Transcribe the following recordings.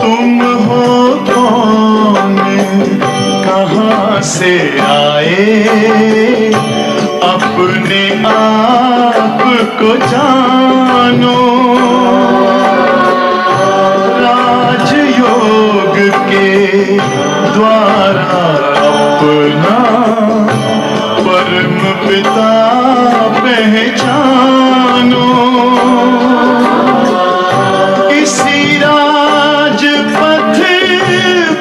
तुम हो कौन, कहाँ से आए, अपने आप को जानो। राजयोग के द्वारा अपना परम पिता पहचानो। इसी राजपथ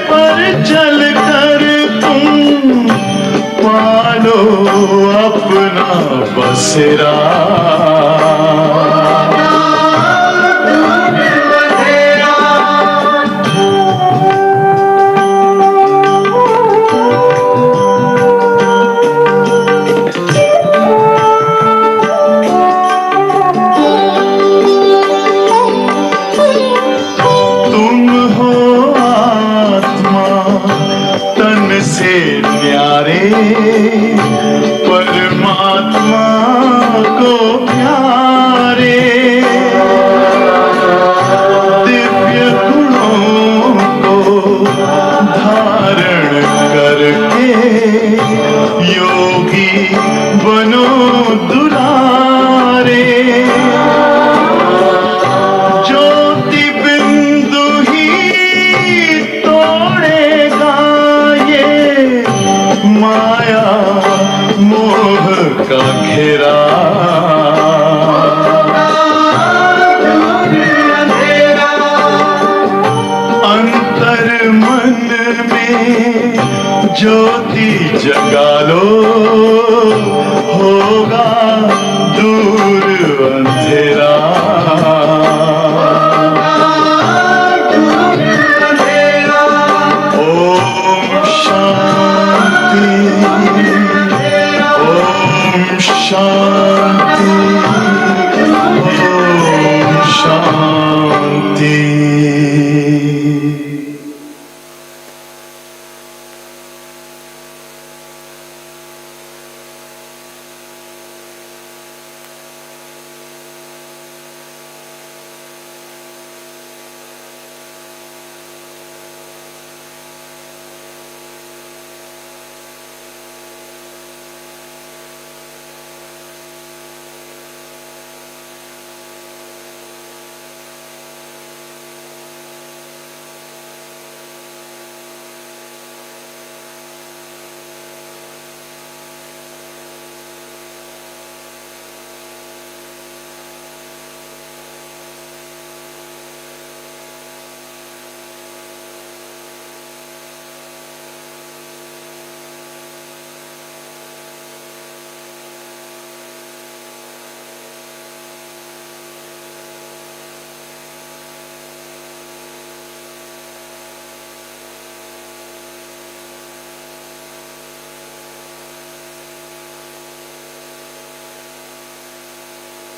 पर चलकर तुम पालो अपना बसेरा। परमात्मा को प्यारे, दिव्य गुणों को धारण करके योगी बनो दुलारे। ज्योति बिंदु ही तोड़ेगा ये माया मोह का घेरा। अंतर मन में ज्योति जगा लो, होगा दूर अंधेरा। ओम शांति, शांति, ओम शांति।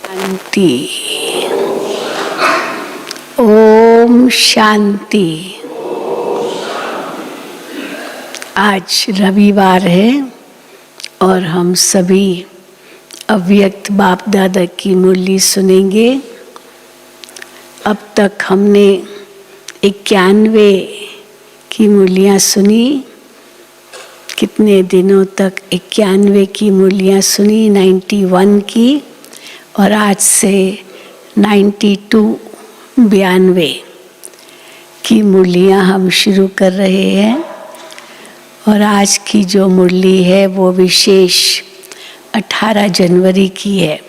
शांति। ओम शांति। आज रविवार है और हम सभी अव्यक्त बाप दादा की मुरली सुनेंगे। अब तक हमने 91 की मुरलियाँ सुनी। कितने दिनों तक 91 की मुरलियाँ सुनी, 91 की, और आज से 92 की मुरलियाँ हम शुरू कर रहे हैं। और आज की जो मुरली है वो विशेष 18 जनवरी की है।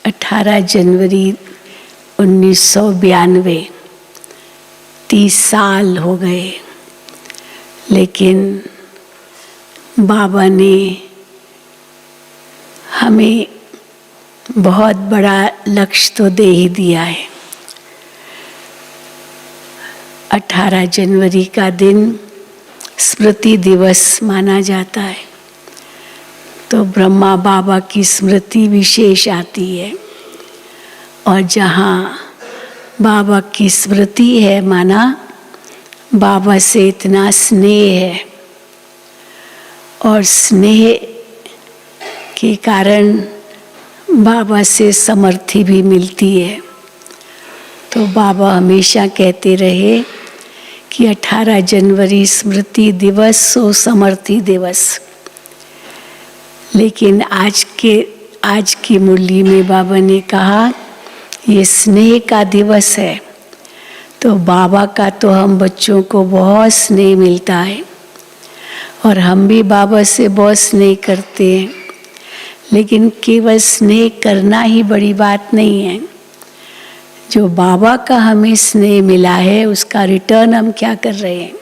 18 जनवरी 1992, 30 साल हो गए, लेकिन बाबा ने हमें बहुत बड़ा लक्ष्य तो दे ही दिया है। 18 जनवरी का दिन स्मृति दिवस माना जाता है, तो ब्रह्मा बाबा की स्मृति विशेष आती है। और जहाँ बाबा की स्मृति है, माना बाबा से इतना स्नेह है, और स्नेह के कारण बाबा से समर्थी भी मिलती है। तो बाबा हमेशा कहते रहे कि 18 जनवरी स्मृति दिवस सो समर्थी दिवस। लेकिन आज की मुरली में बाबा ने कहा ये स्नेह का दिवस है। तो बाबा का तो हम बच्चों को बहुत स्नेह मिलता है और हम भी बाबा से बहुत स्नेह करते हैं। लेकिन केवल स्नेह करना ही बड़ी बात नहीं है। जो बाबा का हमें स्नेह मिला है उसका रिटर्न हम क्या कर रहे हैं?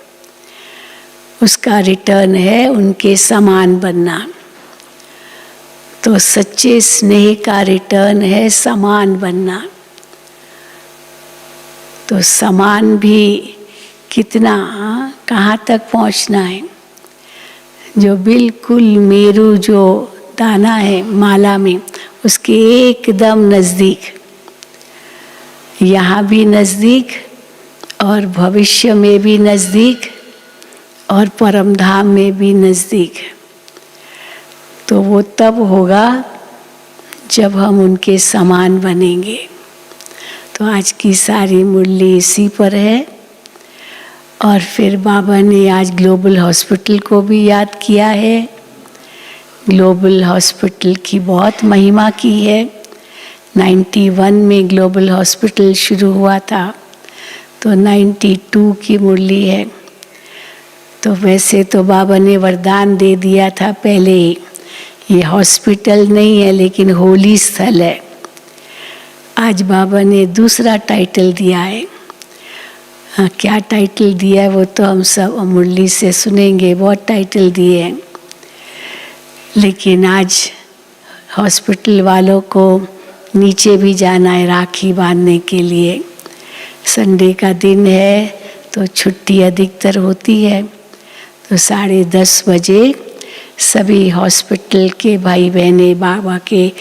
उसका रिटर्न है उनके समान बनना। तो सच्चे स्नेह का रिटर्न है समान बनना। तो समान भी कितना, कहाँ तक पहुँचना है? जो बिल्कुल मेरू जो दाना है माला में उसके एकदम नज़दीक, यहाँ भी नज़दीक और भविष्य में भी नज़दीक और परम धाम में भी नज़दीक। तो वो तब होगा जब हम उनके समान बनेंगे। तो आज की सारी मुरली इसी पर है। और फिर बाबा ने आज ग्लोबल हॉस्पिटल को भी याद किया है। ग्लोबल हॉस्पिटल की बहुत महिमा की है। 91 में ग्लोबल हॉस्पिटल शुरू हुआ था, तो 92 की मुरली है। तो वैसे तो बाबा ने वरदान दे दिया था पहले ही, ये हॉस्पिटल नहीं है लेकिन होली स्थल है। आज बाबा ने दूसरा टाइटल दिया है। हाँ, क्या टाइटल दिया है वो तो हम सब मुरली से सुनेंगे। बहुत टाइटल दिए हैं, लेकिन आज हॉस्पिटल वालों को नीचे भी जाना है राखी बांधने के लिए। संडे का दिन है तो छुट्टी अधिकतर होती है। तो 10:30 बजे सभी हॉस्पिटल के भाई बहने, बाबा के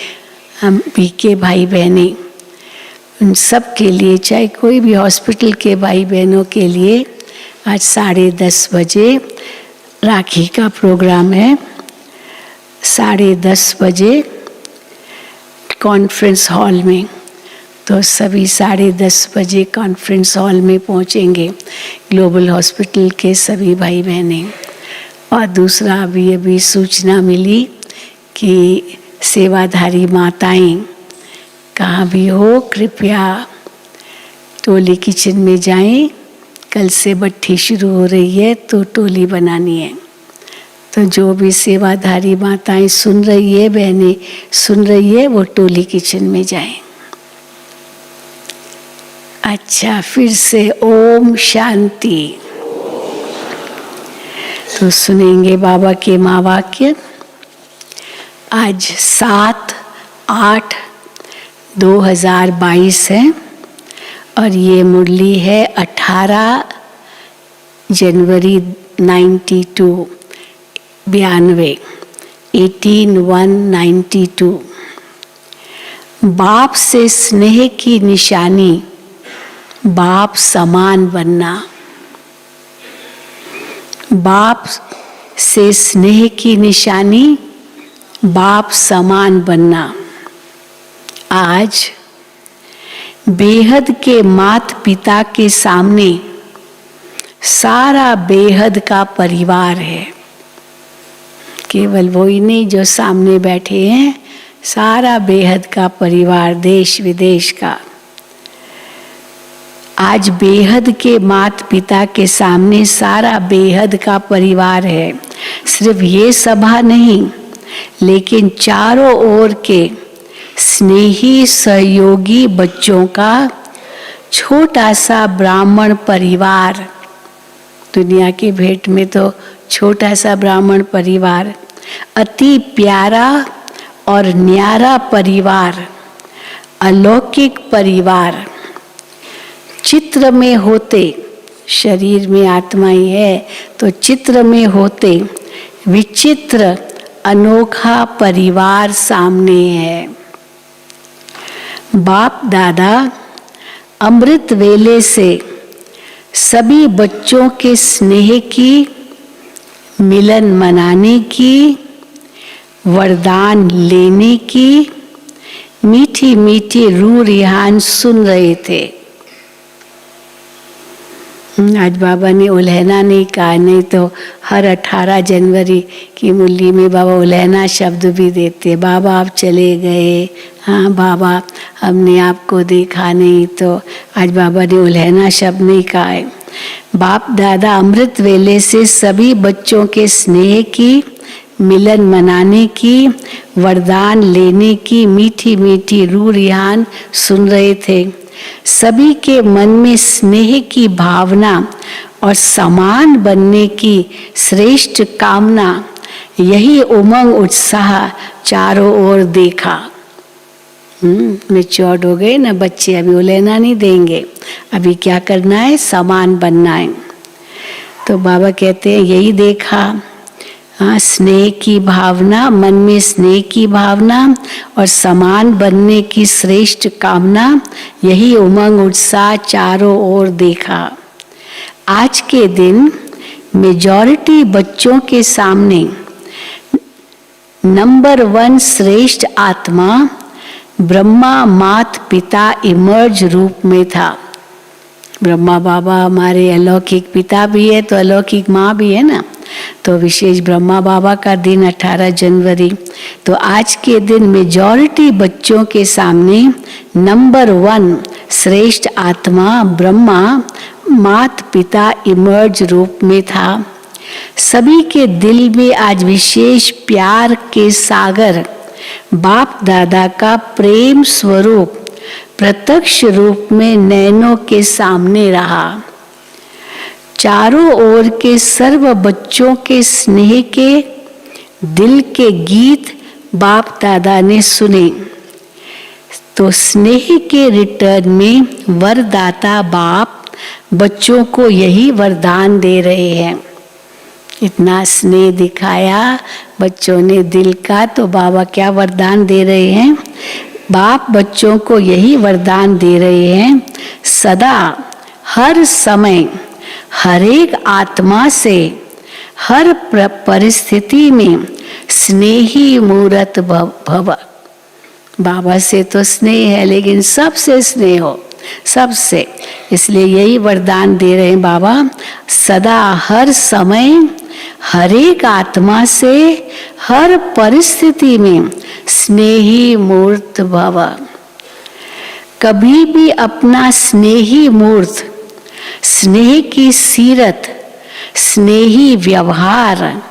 हम भी के भाई बहने, उन सब के लिए, चाहे कोई भी हॉस्पिटल के भाई बहनों के लिए आज 10:30 बजे राखी का प्रोग्राम है। 10:30 बजे कॉन्फ्रेंस हॉल में। तो सभी 10:30 बजे कॉन्फ्रेंस हॉल में पहुंचेंगे ग्लोबल हॉस्पिटल के सभी भाई बहनें। और दूसरा अभी सूचना मिली कि सेवाधारी माताएं कहाँ भी हो कृपया टोली किचन में जाएं। कल से भट्ठी शुरू हो रही है तो टोली बनानी है। तो जो भी सेवाधारी माताएं सुन रही है, बहनें सुन रही है, वो टोली किचन में जाएं। अच्छा, फिर से ओम शांति। तो सुनेंगे बाबा के महावाक्य। आज 7/8/2022 है और ये मुरली है 18 जनवरी 92 18/1/92। बाप से स्नेह की निशानी बाप समान बनना। बाप से स्नेह की निशानी बाप समान बनना। आज बेहद के माता पिता के सामने सारा बेहद का परिवार है। केवल वही नहीं जो सामने बैठे हैं, सारा बेहद का परिवार, देश विदेश का। आज बेहद के माता पिता के सामने सारा बेहद का परिवार है। सिर्फ ये सभा नहीं, लेकिन चारों ओर के स्नेही सहयोगी बच्चों का छोटा सा ब्राह्मण परिवार। दुनिया की भेंट में तो छोटा सा ब्राह्मण परिवार, अति प्यारा और न्यारा परिवार, अलौकिक परिवार। चित्र में होते, शरीर में आत्मा ही है, तो चित्र में होते विचित्र अनोखा परिवार सामने है। बाप दादा अमृत वेले से सभी बच्चों के स्नेह की, मिलन मनाने की, वरदान लेने की, मीठी मीठी रूह रिहान सुन रहे थे। आज बाबा ने उल्हना नहीं कहा, नहीं तो हर 18 जनवरी की मुरली में बाबा उल्हना शब्द भी देते। बाबा आप चले गए, हाँ बाबा हमने आपको देखा नहीं, तो आज बाबा ने उल्हना शब्द नहीं कहा है। बाप दादा अमृत वेले से सभी बच्चों के स्नेह की, मिलन मनाने की, वरदान लेने की मीठी मीठी रूह रिहान सुन रहे थे। सभी के मन में स्नेह की भावना और समान बनने की श्रेष्ठ कामना, यही उमंग उत्साह चारों ओर देखा। मैच्योर्ड हो गए ना बच्चे, अभी उलेना नहीं देंगे, अभी क्या करना है, समान बनना है। तो बाबा कहते हैं यही देखा, हाँ, स्नेह की भावना, मन में स्नेह की भावना और समान बनने की श्रेष्ठ कामना, यही उमंग उत्साह चारों ओर देखा। आज के दिन मेजॉरिटी बच्चों के सामने नंबर 1 श्रेष्ठ आत्मा ब्रह्मा मात पिता इमर्ज रूप में था। ब्रह्मा बाबा हमारे अलौकिक पिता भी है तो अलौकिक माँ भी है ना, तो विशेष ब्रह्मा बाबा का दिन 18 जनवरी। तो आज के दिन मेजॉरिटी बच्चों के सामने नंबर 1 श्रेष्ठ आत्मा ब्रह्मा मात पिता इमर्ज रूप में था। सभी के दिल में आज विशेष प्यार के सागर बाप दादा का प्रेम स्वरूप प्रत्यक्ष रूप में नैनों के सामने रहा। चारों ओर के सर्व बच्चों के स्नेह के दिल के गीत बाप दादा ने सुने। तो स्नेह के रिटर्न में वरदाता बाप बच्चों को यही वरदान दे रहे हैं। इतना स्नेह दिखाया बच्चों ने दिल का, तो बाबा क्या वरदान दे रहे हैं? बाप बच्चों को यही वरदान दे रहे हैं, सदा हर समय हर एक आत्मा से हर परिस्थिति में स्नेही मूर्त भव। बाबा से तो स्नेह है, लेकिन सबसे स्नेह हो, सबसे, इसलिए यही वरदान दे रहे हैं बाबा, सदा हर समय हर एक आत्मा से हर परिस्थिति में स्नेही मूर्त भव। कभी भी अपना स्नेही मूर्त, स्नेह की सीरत, स्नेही व्यवहार,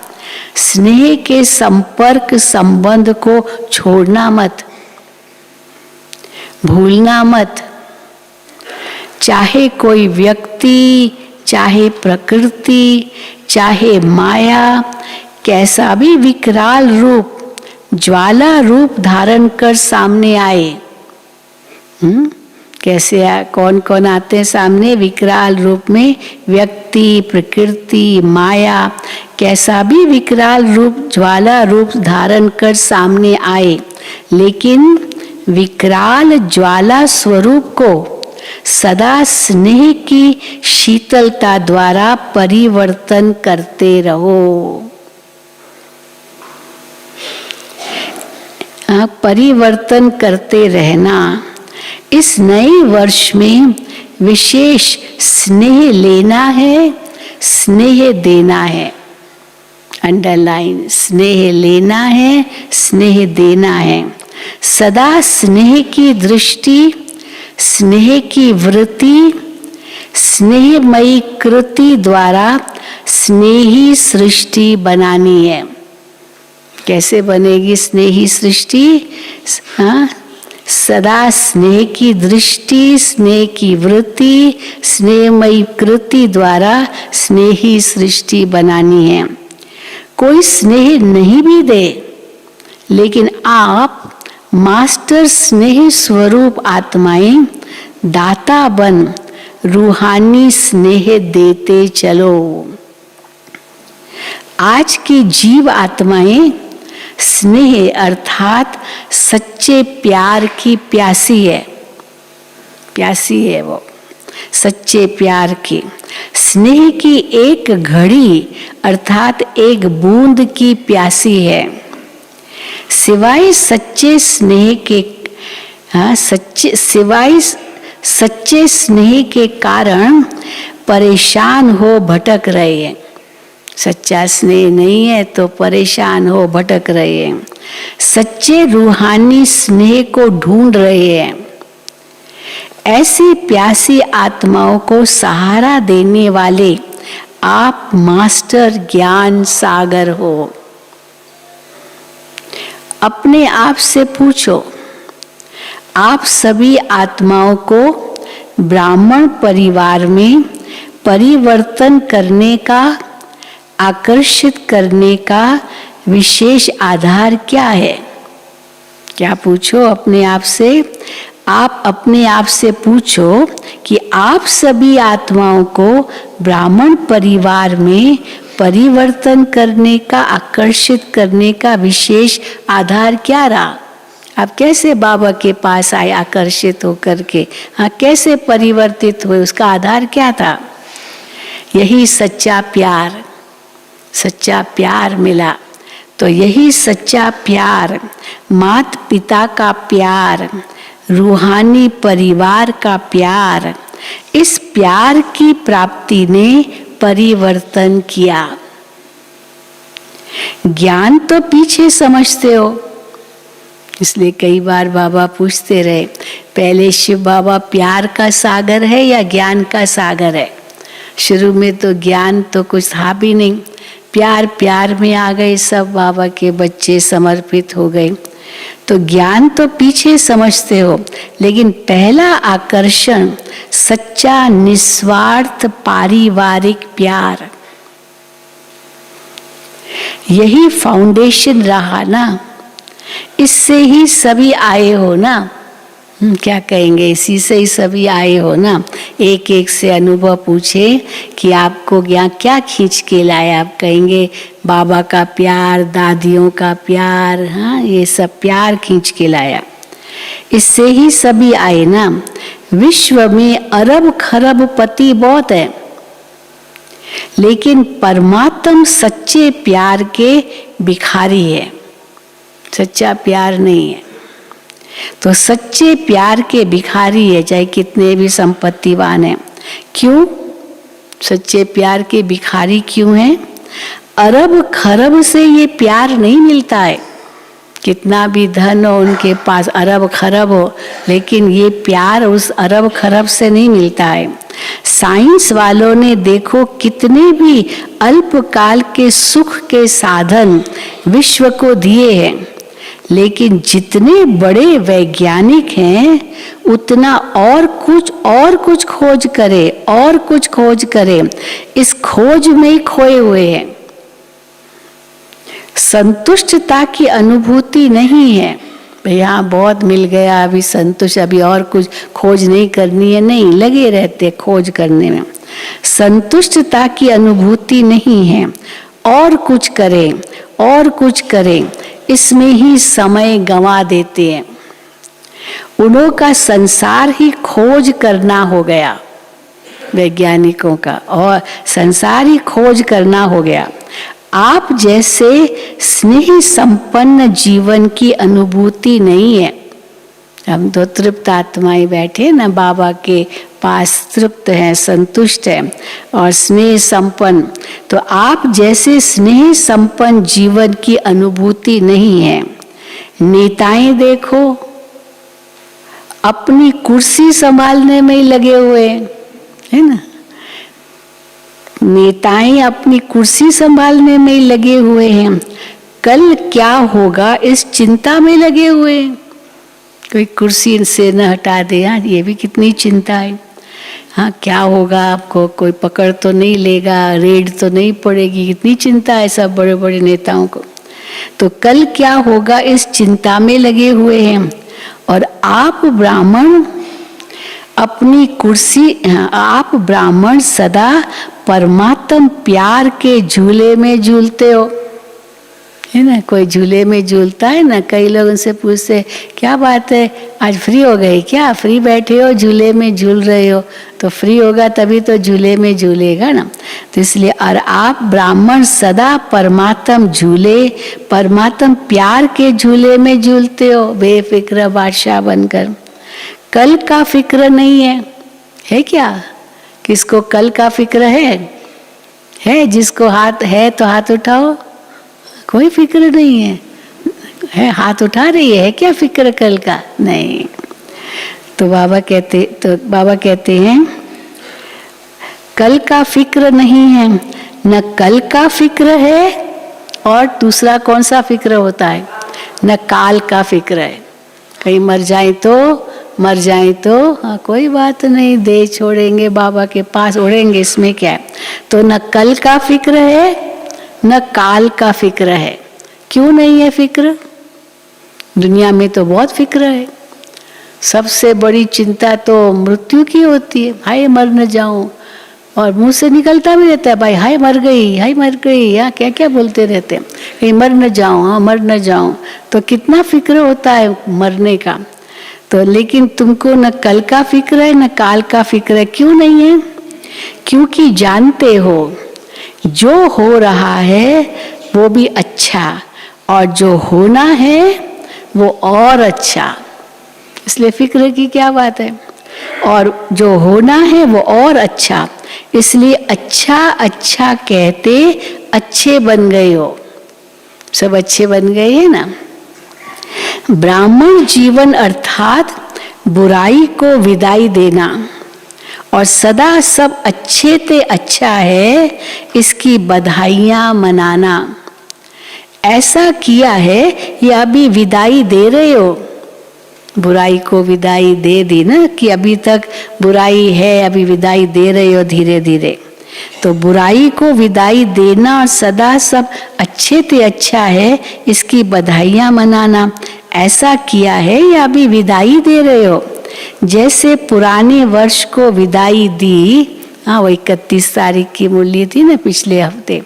स्नेह के संपर्क संबंध को छोड़ना मत, भूलना मत। चाहे कोई व्यक्ति, चाहे प्रकृति, चाहे माया, कैसा भी विकराल रूप, ज्वाला रूप धारण कर सामने आए। कैसे कौन कौन आते हैं सामने विकराल रूप में? व्यक्ति, प्रकृति, माया, कैसा भी विकराल रूप, ज्वाला रूप धारण कर सामने आए, लेकिन विकराल ज्वाला स्वरूप को सदा स्नेह की शीतलता द्वारा परिवर्तन करते रहो। परिवर्तन करते रहना। इस नए वर्ष में विशेष स्नेह लेना है, स्नेह देना है। अंडरलाइन, स्नेह लेना है, स्नेह देना है। सदा स्नेह की दृष्टि, स्नेह की वृत्ति, स्नेहमयी कृति द्वारा स्नेही सृष्टि बनानी है। कैसे बनेगी स्नेही सृष्टि? सदा स्नेह की दृष्टि, स्नेह की वृत्ति, स्नेहमयी कृति द्वारा स्नेही सृष्टि बनानी है। कोई स्नेह नहीं भी दे, लेकिन आप मास्टर स्नेह स्वरूप आत्माएं दाता बन रूहानी स्नेह देते चलो। आज की जीव आत्माएं स्नेह अर्थात सच्चे प्यार की प्यासी है, प्यासी है वो सच्चे प्यार की। स्नेह की एक घड़ी अर्थात एक बूंद की प्यासी है। सिवाय सच्चे स्नेह के हाँ, सिवाय सच्चे स्नेह के कारण परेशान हो भटक रहे हैं। सच्चा स्नेह नहीं है तो परेशान हो भटक रहे हैं। सच्चे रूहानी स्नेह को ढूंढ रहे हैं। ऐसी प्यासी आत्माओं को सहारा देने वाले आप मास्टर ज्ञान सागर हो। अपने आप से पूछो, आप सभी आत्माओं को ब्राह्मण परिवार में परिवर्तन करने का, आकर्षित करने का विशेष आधार क्या है? क्या पूछो अपने आप से? आप अपने आप से पूछो कि आप सभी आत्माओं को ब्राह्मण परिवार में परिवर्तन करने का, आकर्षित करने का विशेष आधार क्या रहा? आप कैसे बाबा के पास आए आकर्षित होकर के? हाँ, कैसे परिवर्तित हुए? उसका आधार क्या था? यही सच्चा प्यार, सच्चा प्यार मिला। तो यही सच्चा प्यार, माता पिता का प्यार, रूहानी परिवार का प्यार, इस प्यार की प्राप्ति ने परिवर्तन किया। ज्ञान तो पीछे समझते हो, इसलिए कई बार बाबा पूछते रहे, पहले शिव बाबा प्यार का सागर है या ज्ञान का सागर है? शुरू में तो ज्ञान तो कुछ था भी नहीं, प्यार प्यार में आ गए, सब बाबा के बच्चे समर्पित हो गए। तो ज्ञान तो पीछे समझते हो, लेकिन पहला आकर्षण सच्चा निस्वार्थ पारिवारिक प्यार, यही फाउंडेशन रहा ना। इससे ही सभी आए हो ना। क्या कहेंगे? इसी से ही सभी आए हो ना। एक एक से अनुभव पूछे कि आपको यहाँ क्या खींच के लाया? आप कहेंगे बाबा का प्यार, दादियों का प्यार, हाँ, ये सब प्यार खींच के लाया। इससे ही सभी आए ना। विश्व में अरब खरब पति बहुत है, लेकिन परमात्मा सच्चे प्यार के भिखारी है, सच्चा प्यार नहीं है। तो सच्चे प्यार के भिखारी है, चाहे कितने भी संपत्तिवान हैं। क्यों सच्चे प्यार के भिखारी क्यों हैं? अरब खरब से ये प्यार नहीं मिलता है। कितना भी धन हो उनके पास, अरब खरब हो, लेकिन ये प्यार उस अरब खरब से नहीं मिलता है। साइंस वालों ने देखो कितने भी अल्पकाल के सुख के साधन विश्व को दिए हैं, लेकिन जितने बड़े वैज्ञानिक हैं उतना और कुछ खोज करे, और कुछ खोज करे, इस खोज में ही खोए हुए हैं। संतुष्टता की अनुभूति नहीं है। यहाँ बहुत मिल गया, अभी संतुष्ट, अभी और कुछ खोज नहीं करनी है, नहीं, लगे रहते खोज करने में। संतुष्टता की अनुभूति नहीं है, और कुछ करें, और कुछ करें, इसमें ही समय गंवा देते हैं। उन्हों का संसार ही खोज करना हो गया, वैज्ञानिकों का, और संसार ही खोज करना हो गया। आप जैसे स्नेह संपन्न जीवन की अनुभूति नहीं है। हम तो तृप्त आत्माएं बैठे ना बाबा के पास, तृप्त हैं, संतुष्ट हैं और स्नेह संपन्न। तो आप जैसे स्नेह संपन्न जीवन की अनुभूति नहीं है। नेताएं देखो अपनी कुर्सी संभालने में ही लगे हुए हैं, है ना। नेताएं अपनी कुर्सी संभालने में ही लगे हुए हैं, कल क्या होगा इस चिंता में लगे हुए हैं। कोई कुर्सी से न हटा दे, हाँ, ये भी कितनी चिंता है। हाँ, क्या होगा, आपको कोई पकड़ तो नहीं लेगा, रेड तो नहीं पड़ेगी, कितनी चिंता है सब बड़े बड़े नेताओं को। तो कल क्या होगा इस चिंता में लगे हुए हैं। और आप ब्राह्मण अपनी कुर्सी, आप ब्राह्मण सदा परमात्म प्यार के झूले में झूलते हो। है ना। कोई झूले में झूलता है ना, कई लोग उनसे पूछते क्या बात है आज फ्री हो गई क्या, फ्री बैठे हो झूले में झूल रहे हो, तो फ्री होगा तभी तो झूले में झूलेगा ना। तो इसलिए और आप ब्राह्मण सदा परमात्म झूले, परमात्म प्यार के झूले में झूलते हो बेफिक्र बादशाह बनकर। कल का फिक्र नहीं है क्या? किसको कल का फिक्र है? जिसको हाथ है तो हाथ उठाओ। कोई फिक्र नहीं है हाथ उठा रही है क्या फिक्र कल का? नहीं। तो बाबा कहते हैं कल का फिक्र नहीं है, न कल का फिक्र है और दूसरा कौन सा फिक्र होता है, न काल का फिक्र है। कहीं मर जाए तो हाँ कोई बात नहीं, देह छोड़ेंगे बाबा के पास उड़ेंगे, इसमें क्या है। तो न कल का फिक्र है न काल का फिक्र है। क्यों नहीं है फिक्र? दुनिया में तो बहुत फिक्र है। सबसे बड़ी चिंता तो मृत्यु की होती है, हाय मर न जाऊं, और मुंह से निकलता भी रहता है भाई हाय मर गई या क्या क्या बोलते रहते हैं, कहीं मर न जाऊं, हाँ मर न जाऊं। तो कितना फिक्र होता है मरने का। तो लेकिन तुमको न कल का फिक्र है न काल का फिक्र है। क्यों नहीं है? क्योंकि जानते हो जो हो रहा है वो भी अच्छा और जो होना है वो और अच्छा, इसलिए फिक्र की क्या बात है। और जो होना है वो और अच्छा, इसलिए अच्छा अच्छा कहते अच्छे बन गए हो, सब अच्छे बन गए हैं ना। ब्राह्मण जीवन अर्थात बुराई को विदाई देना और सदा सब अच्छे ते अच्छा है इसकी बधाइयां मनाना। ऐसा किया है या अभी विदाई दे रहे हो? बुराई को विदाई दे दी ना, कि अभी तक बुराई है अभी विदाई दे रहे हो धीरे धीरे। तो बुराई को विदाई देना और सदा सब अच्छे ते अच्छा है इसकी बधाइयां मनाना, ऐसा किया है या अभी विदाई दे रहे हो? जैसे पुराने वर्ष को विदाई दी, हाँ वो 31 तारीख की मुरली थी ना पिछले हफ्ते,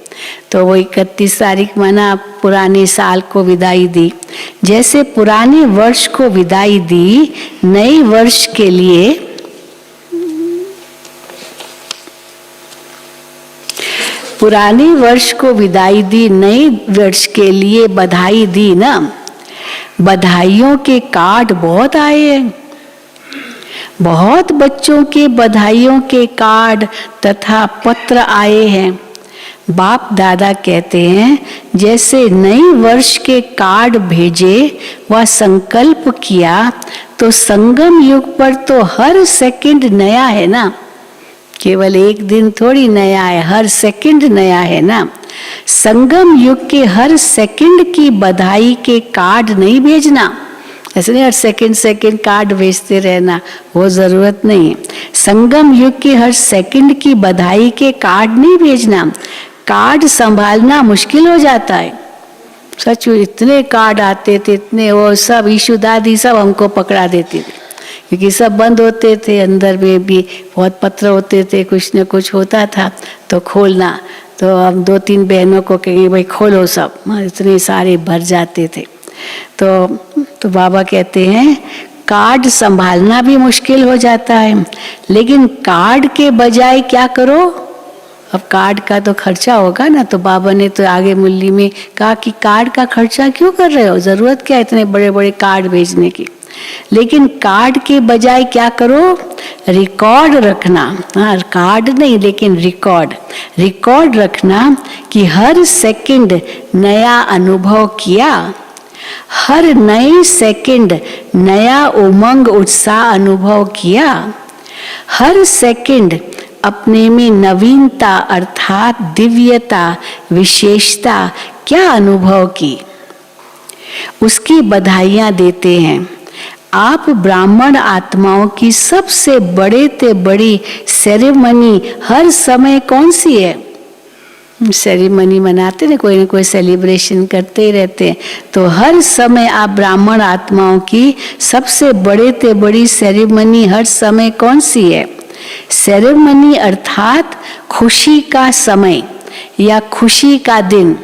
तो वो 31 तारीख माना पुराने साल को विदाई दी। जैसे पुराने वर्ष को विदाई दी नए वर्ष के लिए, पुराने वर्ष को विदाई दी नए वर्ष के लिए बधाई दी ना। बधाइयों के कार्ड बहुत आए हैं, बहुत बच्चों के बधाइयों के कार्ड तथा पत्र आए हैं। बाप दादा कहते हैं जैसे नए वर्ष के कार्ड भेजे व संकल्प किया, तो संगम युग पर तो हर सेकंड नया है ना, केवल एक दिन थोड़ी नया है, हर सेकंड नया है ना। संगम युग के हर सेकंड की बधाई के कार्ड नहीं भेजना, ऐसे नहीं हर सेकंड कार्ड भेजते रहना, वो जरूरत नहीं है। संगम युग के हर सेकंड की बधाई के कार्ड नहीं भेजना, कार्ड संभालना मुश्किल हो जाता है। सच इतने कार्ड आते थे, इतने, वो सब ईशु दादी सब हमको पकड़ा देती थी, क्योंकि सब बंद होते थे, अंदर में भी बहुत पत्र होते थे, कुछ न कुछ होता था तो खोलना। तो हम 2-3 बहनों को कहेंगे भाई खोलो सब, इतने सारे भर जाते थे। तो बाबा कहते हैं कार्ड संभालना भी मुश्किल हो जाता है, लेकिन कार्ड के बजाय क्या करो, अब कार्ड का तो खर्चा होगा ना, तो बाबा ने तो आगे मुरली में कहा कि कार्ड का खर्चा क्यों कर रहे हो, जरूरत क्या इतने बड़े बड़े कार्ड भेजने की। लेकिन कार्ड के बजाय क्या करो, रिकॉर्ड रखना। हाँ कार्ड नहीं लेकिन रिकॉर्ड रखना कि हर सेकंड नया अनुभव किया, हर नए सेकंड नया उमंग उत्साह अनुभव किया, हर सेकंड अपने में नवीनता अर्थात दिव्यता विशेषता क्या अनुभव की, उसकी बधाइयां देते हैं। आप ब्राह्मण आत्माओं की सबसे बड़े ते बड़ी सेरेमनी हर समय कौन सी है? सेरेमनी मनाते ना कोई सेलिब्रेशन करते ही रहते हैं। तो हर समय आप ब्राह्मण आत्माओं की सबसे बड़े ते बड़ी सेरेमनी हर समय कौन सी है? सेरेमनी अर्थात खुशी का समय या खुशी का दिन।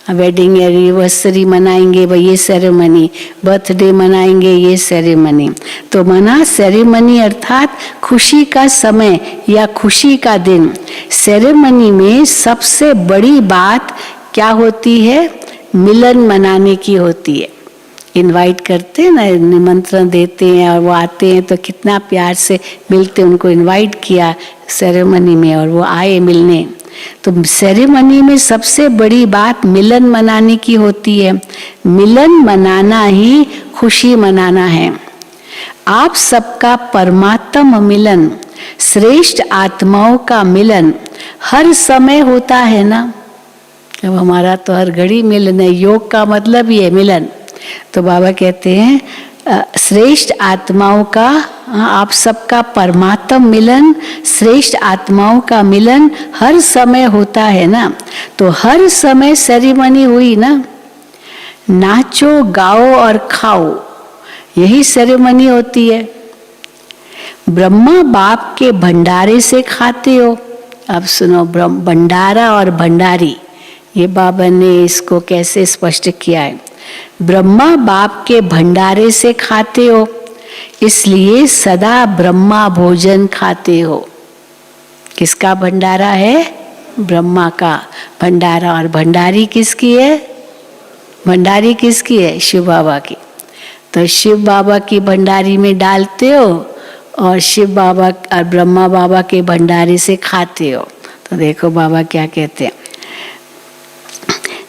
वेडिंग एनिवर्सरी मनाएंगे भाई ये सेरेमनी, बर्थडे मनाएंगे ये सेरेमनी। तो मना सेरेमनी अर्थात खुशी का समय या खुशी का दिन। सेरेमनी में सबसे बड़ी बात क्या होती है? मिलन मनाने की होती है। इनवाइट करते हैं ना, निमंत्रण देते हैं और वो आते हैं तो कितना प्यार से मिलते हैं। उनको इनवाइट किया सेरेमनी में और वो आए मिलने। तो सेरेमनी में सबसे बड़ी बात मिलन मनाने की होती है। मिलन मनाना ही खुशी मनाना है। आप सबका परमात्म मिलन, श्रेष्ठ आत्माओं का मिलन हर समय होता है ना। अब हमारा तो हर घड़ी मिलन है। योग का मतलब ही है मिलन। तो बाबा कहते हैं श्रेष्ठ आत्माओं का, आप सबका परमात्म मिलन, श्रेष्ठ आत्माओं का मिलन हर समय होता है ना। तो हर समय सेरेमनी हुई ना। नाचो गाओ और खाओ, यही सेरेमनी होती है। ब्रह्मा बाप के भंडारे से खाते हो। अब सुनो, भंडारा और भंडारी, ये बाबा ने इसको कैसे स्पष्ट किया है। ब्रह्मा बाप के भंडारे से खाते हो, इसलिए सदा ब्रह्मा भोजन खाते हो। किसका भंडारा है? ब्रह्मा का भंडारा। और भंडारी किसकी है? भंडारी किसकी है? शिव बाबा की। तो शिव बाबा की भंडारी में डालते हो और शिव बाबा और ब्रह्मा बाबा के भंडारे से खाते हो। तो देखो बाबा क्या कहते हैं,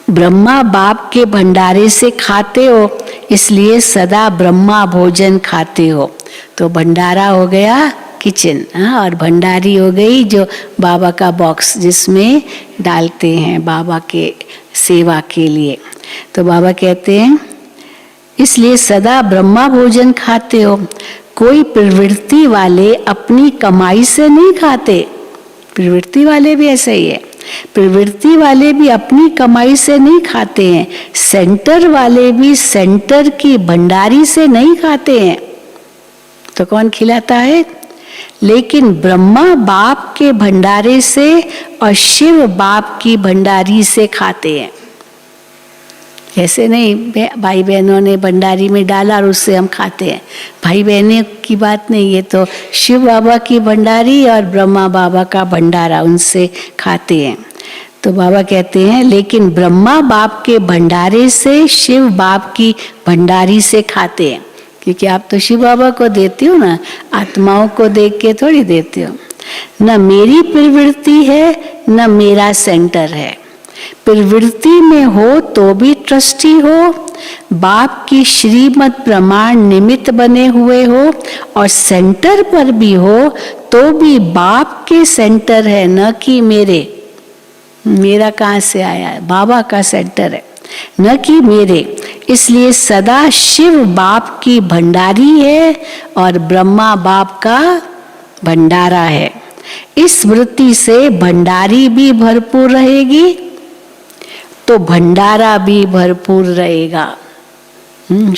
ब्रह्मा बाप के भंडारे से खाते हो, इसलिए सदा ब्रह्मा भोजन खाते हो। तो भंडारा हो गया किचन, और भंडारी हो गई जो बाबा का बॉक्स जिसमें डालते हैं बाबा के सेवा के लिए। तो बाबा कहते हैं इसलिए सदा ब्रह्मा भोजन खाते हो। कोई प्रवृत्ति वाले अपनी कमाई से नहीं खाते। प्रवृत्ति वाले भी ऐसे ही है। प्रवृत्ति वाले भी अपनी कमाई से नहीं खाते हैं। सेंटर वाले भी सेंटर की भंडारी से नहीं खाते हैं। तो कौन खिलाता है? लेकिन ब्रह्मा बाप के भंडारे से और शिव बाप की भंडारी से खाते हैं। ऐसे नहीं भाई बहनों ने भंडारी में डाला और उससे हम खाते हैं। भाई बहनों की बात नहीं, ये तो शिव बाबा की भंडारी और ब्रह्मा बाबा का भंडारा, उनसे खाते हैं। तो बाबा कहते हैं लेकिन ब्रह्मा बाप के भंडारे से शिव बाप की भंडारी से खाते हैं। क्योंकि आप तो शिव बाबा को देते हो ना, आत्माओं को देख के थोड़ी देते हो। न मेरी प्रवृत्ति है न मेरा सेंटर है। प्रवृत्ति में हो तो भी ट्रस्टी हो, बाप की श्रीमत प्रमाण निमित्त बने हुए हो, और सेंटर पर भी हो तो भी बाप के सेंटर है, न कि मेरे। मेरा कहाँ से आया है? बाबा का सेंटर है, न कि मेरे। इसलिए सदा शिव बाप की भंडारी है और ब्रह्मा बाप का भंडारा है। इस वृत्ति से भंडारी भी भरपूर रहेगी तो भंडारा भी भरपूर रहेगा।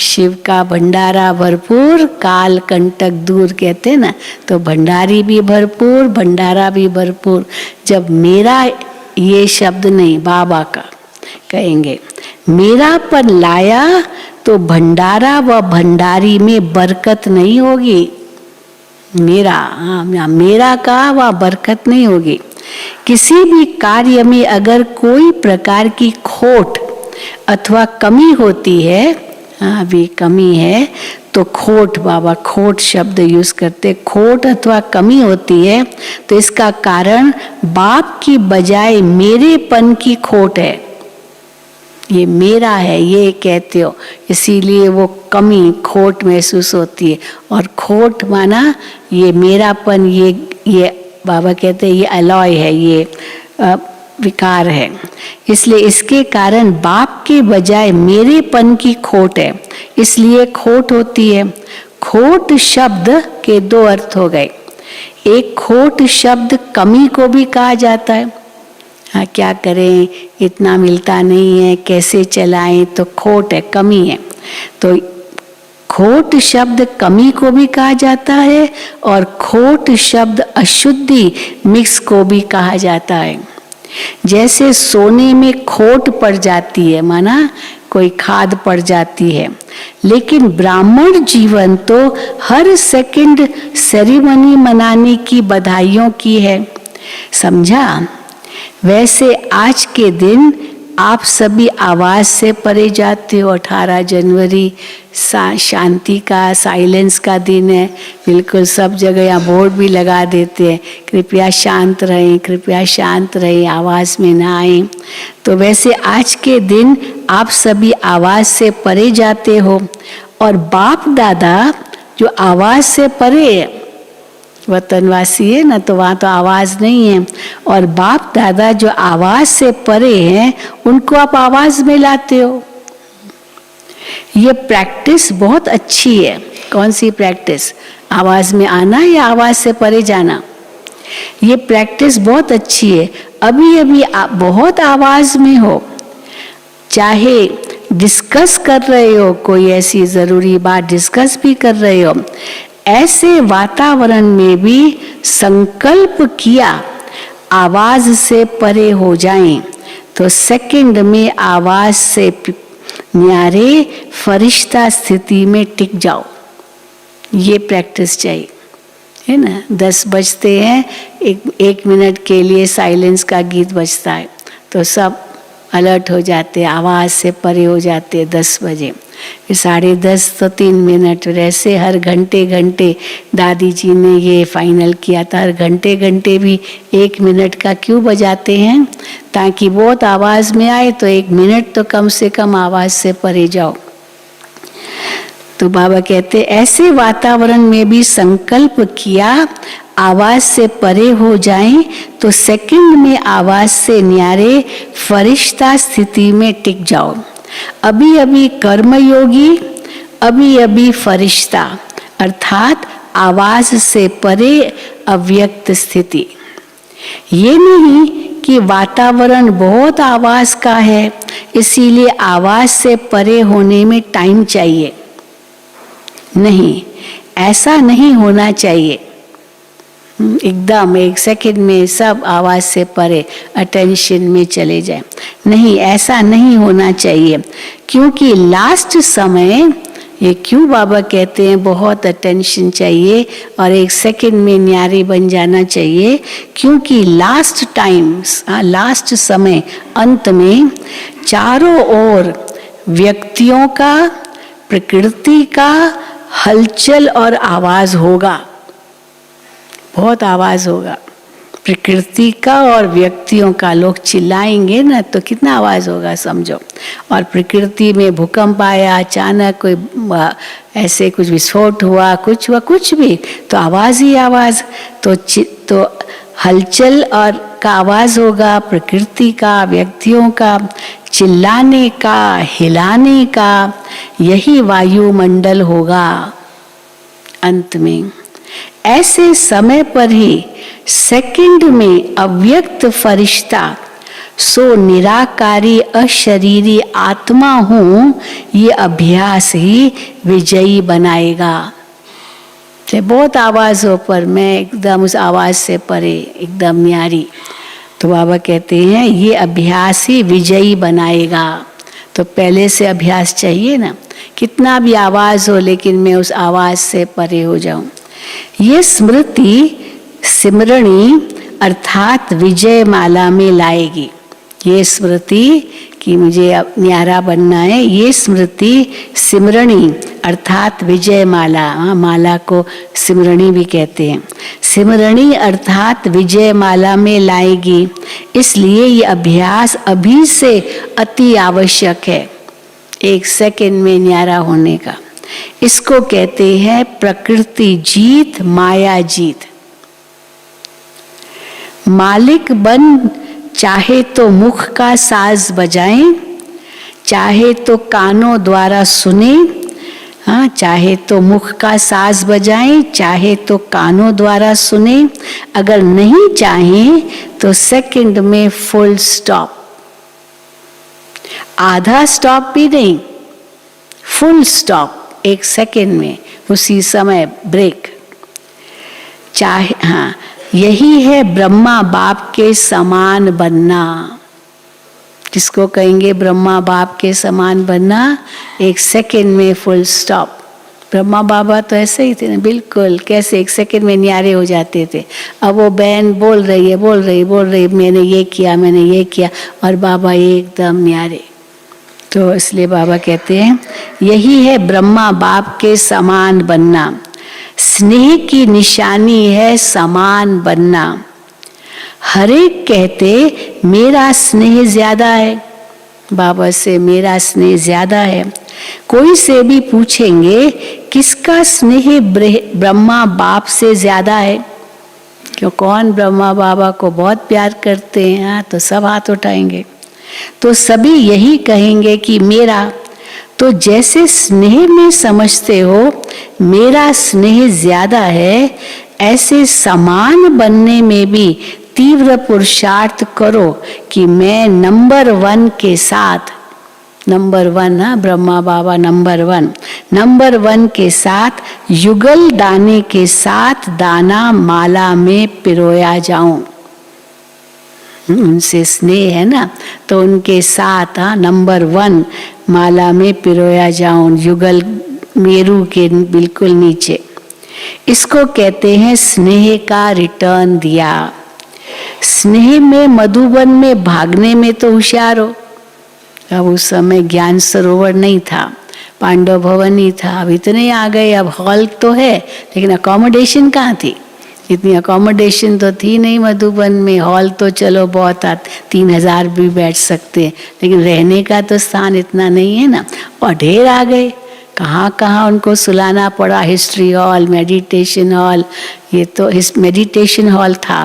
शिव का भंडारा भरपूर, काल कंटक दूर कहते हैं ना। तो भंडारी भी भरपूर, भंडारा भी भरपूर। जब मेरा ये शब्द नहीं, बाबा का कहेंगे, मेरा पर लाया तो भंडारा व भंडारी में बरकत नहीं होगी। मेरा का वह बरकत नहीं होगी। किसी भी कार्य में अगर कोई प्रकार की खोट अथवा कमी होती है, अभी कमी है तो खोट, बाबा खोट शब्द यूज करते, खोट अथवा कमी होती है तो इसका कारण बाप की बजाय मेरेपन की खोट है। ये मेरा है ये कहते हो, इसीलिए वो कमी खोट महसूस होती है। और खोट माना ये मेरापन, ये बाबा कहते हैं ये अलॉय है, ये विकार है। इसलिए इसके कारण बाप के बजाय मेरेपन की खोट है, इसलिए खोट होती है। खोट शब्द के दो अर्थ हो गए। एक खोट शब्द कमी को भी कहा जाता है। हाँ, क्या करें, इतना मिलता नहीं है, कैसे चलाएं, तो खोट है, कमी है। तो खोट शब्द कमी को भी कहा जाता है और खोट शब्द अशुद्धि मिक्स को भी कहा जाता है। जैसे सोने में खोट पड़ जाती है, माना कोई खाद पड़ जाती है, लेकिन ब्राह्मण जीवन तो हर सेकंड सेरेमनी मनाने की बधाइयों की है। समझा? वैसे आज के दिन आप सभी आवाज से परे जाते हो। 18 जनवरी शांति का, साइलेंस का दिन है। बिल्कुल सब जगह यहाँ बोर्ड भी लगा देते हैं, कृपया शांत रहें, कृपया शांत रहें, आवाज में ना आए। तो वैसे आज के दिन आप सभी आवाज से परे जाते हो, और बाप दादा जो आवाज से परे है, वतनवासी है ना, तो वहाँ तो आवाज नहीं है, और बाप दादा जो आवाज से परे हैं उनको आप आवाज में लाते हो। ये प्रैक्टिस बहुत अच्छी है। कौन सी प्रैक्टिस? आवाज में आना या आवाज से परे जाना? ये प्रैक्टिस बहुत अच्छी है। अभी अभी आप बहुत आवाज में हो, चाहे डिस्कस कर रहे हो, कोई ऐसी जरूरी बात डिस्कस भी कर रहे हो, ऐसे वातावरण में भी संकल्प किया आवाज से परे हो जाएं, तो सेकंड में आवाज से न्यारे फरिश्ता स्थिति में टिक जाओ। ये प्रैक्टिस चाहिए, है ना। 10 बजते हैं, एक मिनट के लिए साइलेंस का गीत बजता है तो सब अलर्ट हो जाते हैं, आवाज से परे हो जाते हैं। 10 बजे, फिर 10:30 तो 3 मिनट, ऐसे हर घंटे घंटे दादी जी ने ये फाइनल किया था, हर घंटे घंटे भी 1 मिनट का क्यों बजाते हैं? ताकि बहुत आवाज में आए तो 1 मिनट तो कम से कम आवाज से परे जाओ। तो बाबा कहते ऐसे वातावरण में भी संकल्प किया आवाज से परे हो जाएं, तो सेकंड में आवाज से न्यारे फरिश्ता स्थिति में टिक जाओ। अभी अभी कर्मयोगी, अभी अभी फरिश्ता, अर्थात आवाज से परे अव्यक्त स्थिति। ये नहीं कि वातावरण बहुत आवाज का है इसीलिए आवाज से परे होने में टाइम चाहिए। नहीं, ऐसा नहीं होना चाहिए। एकदम 1 सेकंड में सब आवाज से परे अटेंशन में चले जाए, नहीं, ऐसा नहीं होना चाहिए। क्योंकि लास्ट समय, ये क्यों बाबा कहते हैं बहुत अटेंशन चाहिए और 1 सेकंड में न्यारी बन जाना चाहिए? क्योंकि लास्ट टाइम्स, लास्ट समय, अंत में चारों ओर व्यक्तियों का, प्रकृति का हलचल और आवाज होगा, बहुत आवाज होगा प्रकृति का और व्यक्तियों का। लोग चिल्लाएंगे ना तो कितना आवाज होगा समझो। और प्रकृति में भूकंप आया, अचानक कोई ऐसे कुछ विस्फोट हुआ, कुछ हुआ, कुछ भी, तो आवाज ही आवाज। तो हलचल और का आवाज होगा, प्रकृति का, व्यक्तियों का चिल्लाने का, हिलाने का, यही वायुमंडल होगा अंत में। ऐसे समय पर ही सेकंड में अव्यक्त फरिश्ता, सो निराकारी अशरीरी आत्मा हूं, ये अभ्यास ही विजयी बनाएगा। चाहे बहुत आवाज हो पर मैं एकदम उस आवाज से परे, एकदम न्यारी। तो बाबा कहते हैं ये अभ्यास ही विजयी बनाएगा। तो पहले से अभ्यास चाहिए ना, कितना भी आवाज हो लेकिन मैं उस आवाज से परे हो जाऊं। ये स्मृति सिमरणी अर्थात विजय माला में लाएगी। ये स्मृति कि मुझे अब न्यारा बनना है, ये स्मृति सिमरणी अर्थात विजय माला, माला को सिमरणी भी कहते हैं, सिमरणी अर्थात विजय माला में लाएगी। इसलिए ये अभ्यास अभी से अति आवश्यक है, 1 सेकंड में न्यारा होने का। इसको कहते हैं प्रकृति जीत, माया जीत। मालिक बन चाहे तो मुख का साज बजाएं, चाहे तो कानों द्वारा सुने, हाँ, चाहे तो मुख का साज बजाएं, चाहे तो कानों द्वारा सुने। अगर नहीं चाहे तो सेकंड में फुल स्टॉप, आधा स्टॉप भी नहीं, फुल स्टॉप 1 सेकंड में, उसी समय ब्रेक। चाहे, हाँ, यही है ब्रह्मा बाप के समान बनना। जिसको कहेंगे ब्रह्मा बाप के समान बनना, एक सेकंड में फुल स्टॉप। ब्रह्मा बाबा तो ऐसे ही थे ना, बिल्कुल कैसे एक सेकंड में न्यारे हो जाते थे। अब वो बहन बोल रही है मैंने ये किया, और बाबा एकदम न्यारे। तो इसलिए बाबा कहते हैं यही है ब्रह्मा बाप के समान बनना। स्नेह की निशानी है समान बनना। हर एक कहते मेरा स्नेह ज्यादा है, बाबा से मेरा स्नेह ज्यादा है। कोई से भी पूछेंगे किसका स्नेह ब्रह्मा बाप से ज्यादा है, क्यों कौन ब्रह्मा बाबा को बहुत प्यार करते हैं, तो सब हाथ उठाएंगे। तो सभी यही कहेंगे कि मेरा। तो जैसे स्नेह में समझते हो मेरा स्नेह ज्यादा है, ऐसे समान बनने में भी तीव्र पुरुषार्थ करो कि मैं नंबर 1 के साथ, नंबर 1 ब्रह्मा बाबा नंबर 1 के साथ युगल दाने के साथ दाना माला में पिरोया जाऊं। उनसे स्नेह है ना, तो उनके साथ नंबर 1 माला में पिरोया जाऊं, युगल मेरू के बिल्कुल नीचे। इसको कहते हैं स्नेह का रिटर्न दिया। स्नेह में मधुबन में भागने में तो होशियार हो। अब उस समय ज्ञान सरोवर नहीं था, पांडव भवन ही था। अब इतने आ गए, अब हॉल तो है लेकिन अकोमोडेशन कहाँ थी? इतनी अकोमोडेशन तो थी नहीं मधुबन में। हॉल तो चलो बहुत 3000 भी बैठ सकते हैं, लेकिन रहने का तो स्थान इतना नहीं है ना। और ढेर आ गए, कहाँ कहाँ उनको सुलाना पड़ा। हिस्ट्री हॉल, मेडिटेशन हॉल, ये तो मेडिटेशन हॉल था,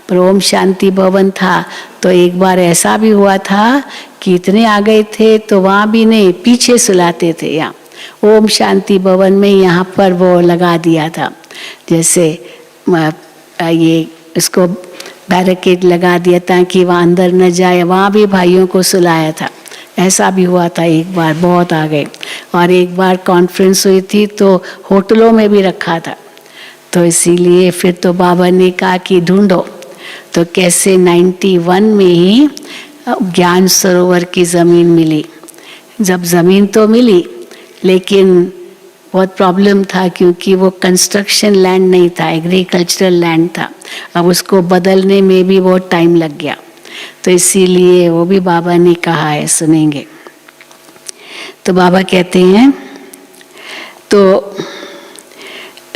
पर ओम शांति भवन था। तो एक बार ऐसा भी हुआ था कि इतने आ गए थे तो वहाँ भी नहीं, पीछे सुलाते थे। यहाँ ओम शांति भवन में यहाँ पर वो लगा दिया था, जैसे ये इसको बैरिकेड लगा दिया ताकि वहाँ अंदर न जाए। वहाँ भी भाइयों को सुलाया था। ऐसा भी हुआ था एक बार, बहुत आ गए। और एक बार कॉन्फ्रेंस हुई थी तो होटलों में भी रखा था। तो इसीलिए फिर तो बाबा ने कहा कि ढूंढो। तो कैसे 91 में ही ज्ञान सरोवर की ज़मीन मिली। जब ज़मीन तो मिली लेकिन बहुत प्रॉब्लम था, क्योंकि वो कंस्ट्रक्शन लैंड नहीं था, एग्रीकल्चरल लैंड था। अब उसको बदलने में भी बहुत टाइम लग गया। तो इसीलिए वो भी बाबा ने कहा है, सुनेंगे। तो बाबा कहते हैं तो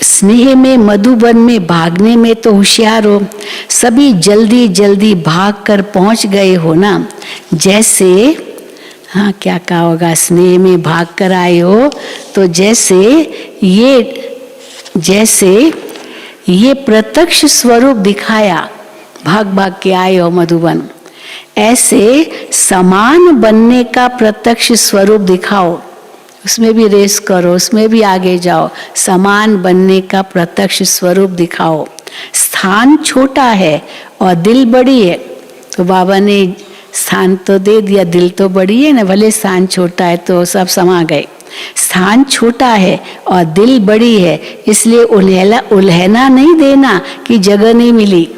स्नेह में मधुबन में भागने में तो होशियार हो। सभी जल्दी जल्दी भाग कर पहुंच गए हो ना। जैसे क्या कहा होगा, स्नेह में भाग कर आए हो तो जैसे ये प्रत्यक्ष स्वरूप दिखाया, भाग भाग के आए हो मधुबन, ऐसे समान बनने का प्रत्यक्ष स्वरूप दिखाओ। उसमें भी रेस करो, उसमें भी आगे जाओ। समान बनने का प्रत्यक्ष स्वरूप दिखाओ। स्थान छोटा है और दिल बड़ी है। तो बाबा ने स्थान तो दे दिया, दिल तो बड़ी है ना, भले स्थान छोटा है तो सब समा गए। स्थान छोटा है और दिल बड़ी है, इसलिए उल्हना नहीं देना कि जगह नहीं मिली।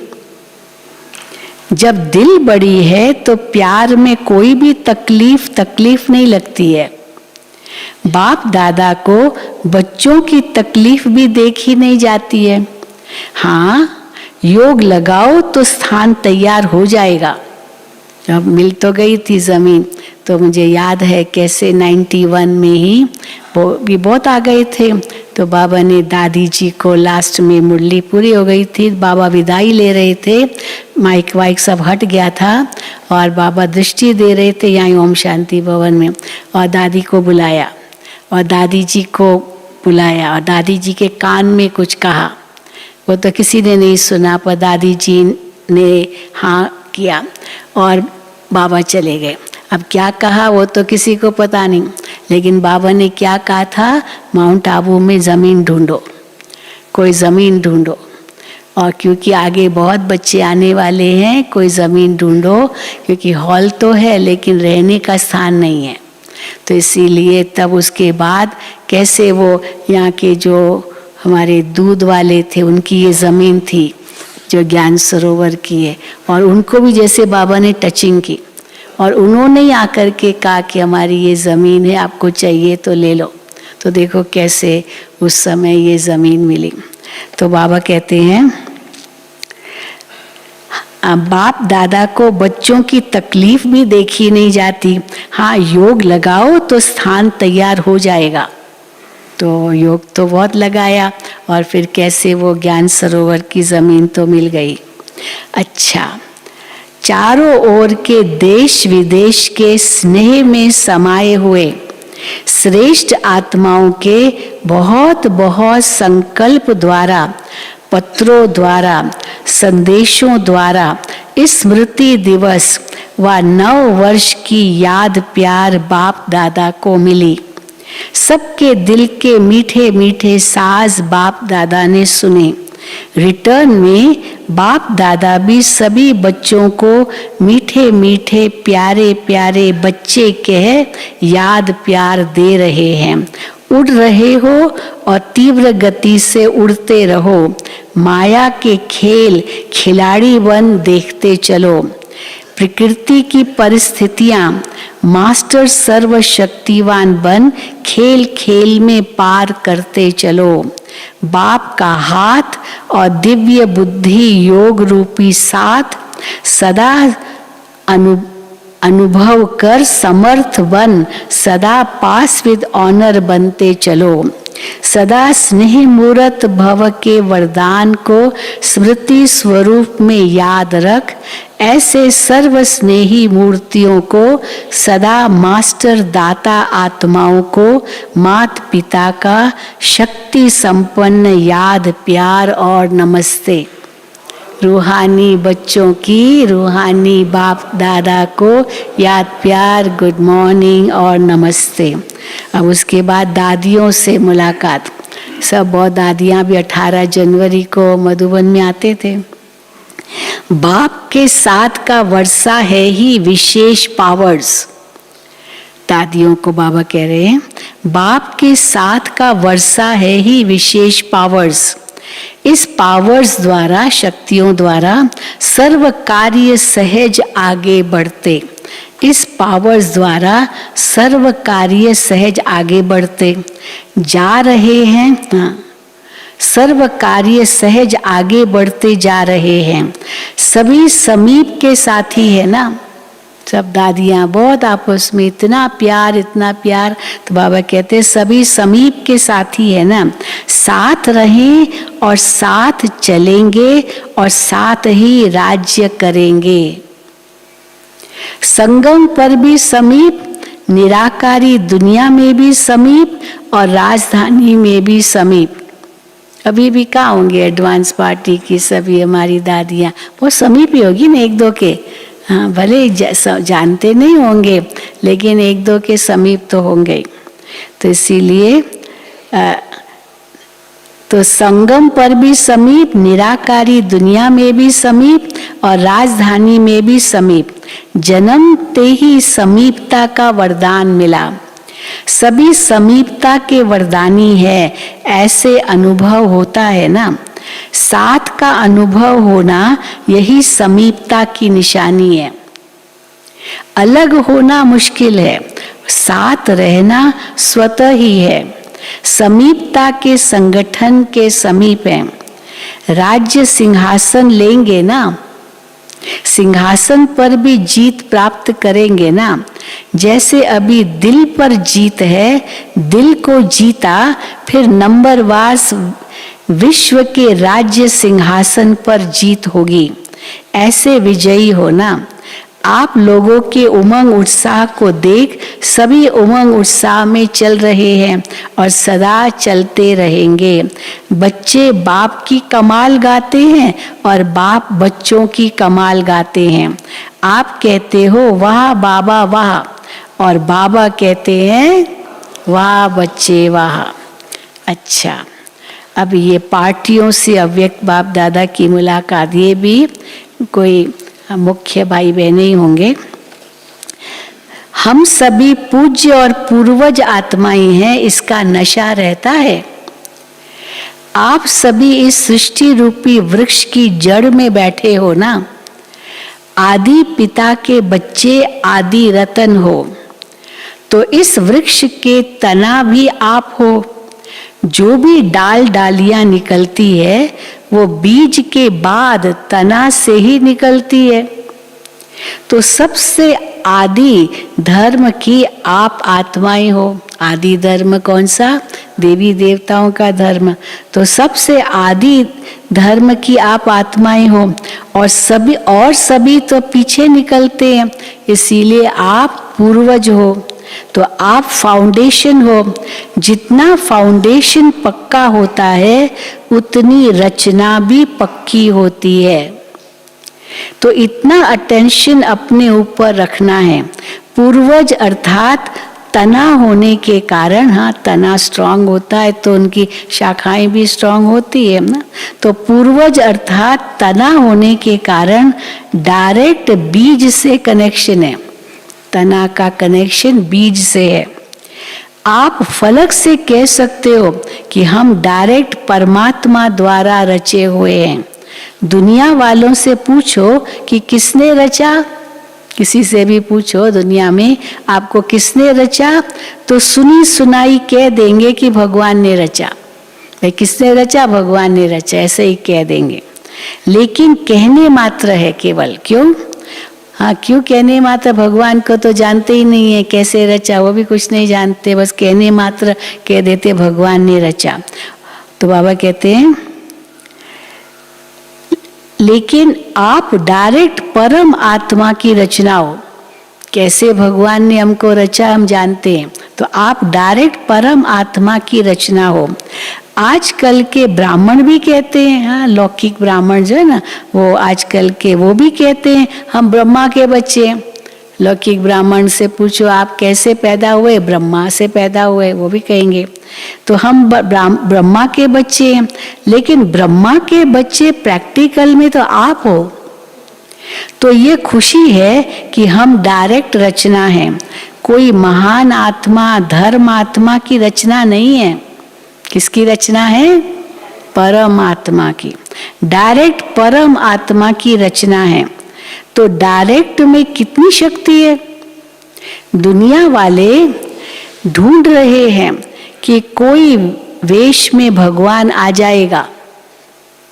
जब दिल बड़ी है तो प्यार में कोई भी तकलीफ नहीं लगती है। बाप दादा को बच्चों की तकलीफ भी देखी नहीं जाती है। हाँ, योग लगाओ तो स्थान तैयार हो जाएगा। जब मिल तो गई थी ज़मीन, तो मुझे याद है कैसे 91 में ही वो भी बहुत आ गए थे। तो बाबा ने दादी जी को, लास्ट में मुरली पूरी हो गई थी, बाबा विदाई ले रहे थे, माइक वाइक सब हट गया था और बाबा दृष्टि दे रहे थे यहाँ ओम शांति भवन में। और दादी को बुलाया और दादी जी को बुलाया और दादी जी के कान में कुछ कहा। वो तो किसी ने नहीं सुना, पर दादी जी ने हाँ किया और बाबा चले गए। अब क्या कहा वो तो किसी को पता नहीं, लेकिन बाबा ने क्या कहा था, माउंट आबू में ज़मीन ढूंढो, कोई ज़मीन ढूंढो। और क्योंकि आगे बहुत बच्चे आने वाले हैं, कोई ज़मीन ढूंढो, क्योंकि हॉल तो है लेकिन रहने का स्थान नहीं है। तो इसीलिए तब उसके बाद कैसे वो यहाँ के जो हमारे दूध वाले थे उनकी ये ज़मीन थी, जो ज्ञान सरोवर की है, और उनको भी जैसे बाबा ने टचिंग की, और उन्होंने ही आकर के कहा कि हमारी ये ज़मीन है, आपको चाहिए तो ले लो। तो देखो कैसे उस समय ये ज़मीन मिली। तो बाबा कहते हैं बाप दादा को बच्चों की तकलीफ भी देखी नहीं जाती, हाँ योग लगाओ तो स्थान तैयार हो जाएगा। तो योग तो बहुत लगाया और फिर कैसे वो ज्ञान सरोवर की ज़मीन तो मिल गई। अच्छा, चारों ओर के देश विदेश के स्नेह में समाये हुए श्रेष्ठ आत्माओं के बहुत बहुत संकल्प द्वारा, पत्रों द्वारा, संदेशों द्वारा स्मृति दिवस व नव वर्ष की याद प्यार बाप दादा को मिली। सबके दिल के मीठे मीठे साज बाप दादा ने सुने। रिटर्न में बाप दादा भी सभी बच्चों को मीठे मीठे प्यारे प्यारे बच्चे कह याद प्यार दे रहे हैं। उड़ रहे हो और तीव्र गति से उड़ते रहो, माया के खेल खिलाड़ी बन देखते चलो। प्रकृति की परिस्थितियां मास्टर सर्वशक्तिवान बन खेल खेल में पार करते चलो। बाप का हाथ और दिव्य बुद्धि योग रूपी साथ सदा अनुभव कर समर्थ बन सदा पास विद ऑनर बनते चलो। सदा स्नेह मूर्त भव के वरदान को स्मृति स्वरूप में याद रख। ऐसे सर्व स्नेही मूर्तियों को सदा मास्टर दाता आत्माओं को मात पिता का शक्ति संपन्न याद प्यार और नमस्ते। रूहानी बच्चों की रूहानी बाप दादा को याद प्यार गुड मॉर्निंग और नमस्ते। अब उसके बाद दादियों से मुलाकात। सब बहुत दादियाँ भी 18 जनवरी को मधुबन में आते थे। बाप के साथ का वर्षा है ही विशेष पावर्स। दादियों को बाबा कह रहे हैं बाप के साथ का वर्षा है ही विशेष पावर्स। इस पावर्स द्वारा शक्तियों द्वारा सर्व कार्य सहज आगे बढ़ते। इस पावर्स द्वारा सर्व कार्य सहज आगे बढ़ते जा रहे हैं। सर्व कार्य सहज आगे बढ़ते जा रहे हैं। सभी समीप के साथी है ना। सब दादियाँ बहुत आपस में इतना प्यार तो बाबा कहते सभी समीप के साथी है ना। साथ रहें और साथ चलेंगे और साथ ही राज्य करेंगे। संगम पर भी समीप, निराकारी दुनिया में भी समीप और राजधानी में भी समीप। अभी भी कहाँ होंगे एडवांस पार्टी की सभी हमारी दादियाँ, बहुत समीप ही होगी ना एक दो के। हाँ, भले जानते नहीं होंगे लेकिन एक दो के समीप तो होंगे। तो इसीलिए तो संगम पर भी समीप, निराकारी दुनिया में भी समीप और राजधानी में भी समीप। जन्मते ही समीपता का वरदान मिला। सभी समीपता के वरदानी है, ऐसे अनुभव होता है ना। साथ का अनुभव होना यही समीपता की निशानी है। अलग होना मुश्किल है, साथ रहना स्वतः ही है। समीपता के संगठन के समीप है। राज्य सिंहासन लेंगे ना, सिंहासन पर भी जीत प्राप्त करेंगे ना। जैसे अभी दिल पर जीत है, दिल को जीता, फिर नंबर वार विश्व के राज्य सिंहासन पर जीत होगी। ऐसे विजयी होना। आप लोगों के उमंग उत्साह को देख सभी उमंग उत्साह में चल रहे हैं और सदा चलते रहेंगे। बच्चे बाप की कमाल गाते हैं और बाप बच्चों की कमाल गाते हैं। आप कहते हो वाह बाबा वाह, और बाबा कहते हैं वाह बच्चे वाह। अच्छा, अब ये पार्टियों से अव्यक्त बाप दादा की मुलाकात, ये भी कोई मुख्य भाई बहन ही होंगे। हम सभी पूज्य और पूर्वज आत्माएं हैं, इसका नशा रहता है। आप सभी इस सृष्टि रूपी वृक्ष की जड़ में बैठे हो ना। आदि पिता के बच्चे आदि रतन हो, तो इस वृक्ष के तना भी आप हो। जो भी डाल डालियां निकलती है वो बीज के बाद तना से ही निकलती है। तो सबसे आदि धर्म की आप आत्माएं हो। आदि धर्म कौन सा? देवी देवताओं का धर्म। तो सबसे आदि धर्म की आप आत्माएं हो, और सभी तो पीछे निकलते हैं, इसीलिए आप पूर्वज हो। तो आप फाउंडेशन हो। जितना फाउंडेशन पक्का होता है उतनी रचना भी पक्की होती है। तो इतना अटेंशन अपने ऊपर रखना है। पूर्वज अर्थात तना होने के कारण, हाँ तना स्ट्रांग होता है तो उनकी शाखाएं भी स्ट्रांग होती है ना। तो पूर्वज अर्थात तना होने के कारण डायरेक्ट बीज से कनेक्शन है। तना का कनेक्शन बीज से है। आप फलक से कह सकते हो कि हम डायरेक्ट परमात्मा द्वारा रचे हुए हैं। दुनिया वालों से पूछो कि किसने रचा, किसी से भी पूछो दुनिया में आपको किसने रचा, तो सुनी सुनाई कह देंगे कि भगवान ने रचा। भाई किसने रचा? भगवान ने रचा, ऐसे ही कह देंगे। लेकिन कहने मात्र है केवल। क्यों? हाँ, क्यों कहने मात्र? भगवान को तो जानते ही नहीं है कैसे रचा, वो भी कुछ नहीं जानते, बस कहने मात्र कह देते भगवान ने रचा। तो बाबा कहते हैं लेकिन आप डायरेक्ट परम आत्मा की रचना हो। कैसे भगवान ने हमको रचा हम जानते हैं, तो आप डायरेक्ट परम आत्मा की रचना हो। आजकल के ब्राह्मण भी कहते हैं, हाँ लौकिक ब्राह्मण जो है ना, वो आजकल के वो भी कहते हैं हम ब्रह्मा के बच्चे हैं। लौकिक ब्राह्मण से पूछो आप कैसे पैदा हुए? ब्रह्मा से पैदा हुए, वो भी कहेंगे। तो हम ब्रह्मा के बच्चे हैं, लेकिन ब्रह्मा के बच्चे प्रैक्टिकल में तो आप हो। तो ये खुशी है कि हम डायरेक्ट रचना है, कोई महान आत्मा धर्म आत्मा की रचना नहीं है। किसकी रचना है? परम आत्मा की। डायरेक्ट परम आत्मा की रचना है। तो डायरेक्ट में कितनी शक्ति है? दुनिया वाले ढूंढ रहे हैं कि कोई वेश में भगवान आ जाएगा।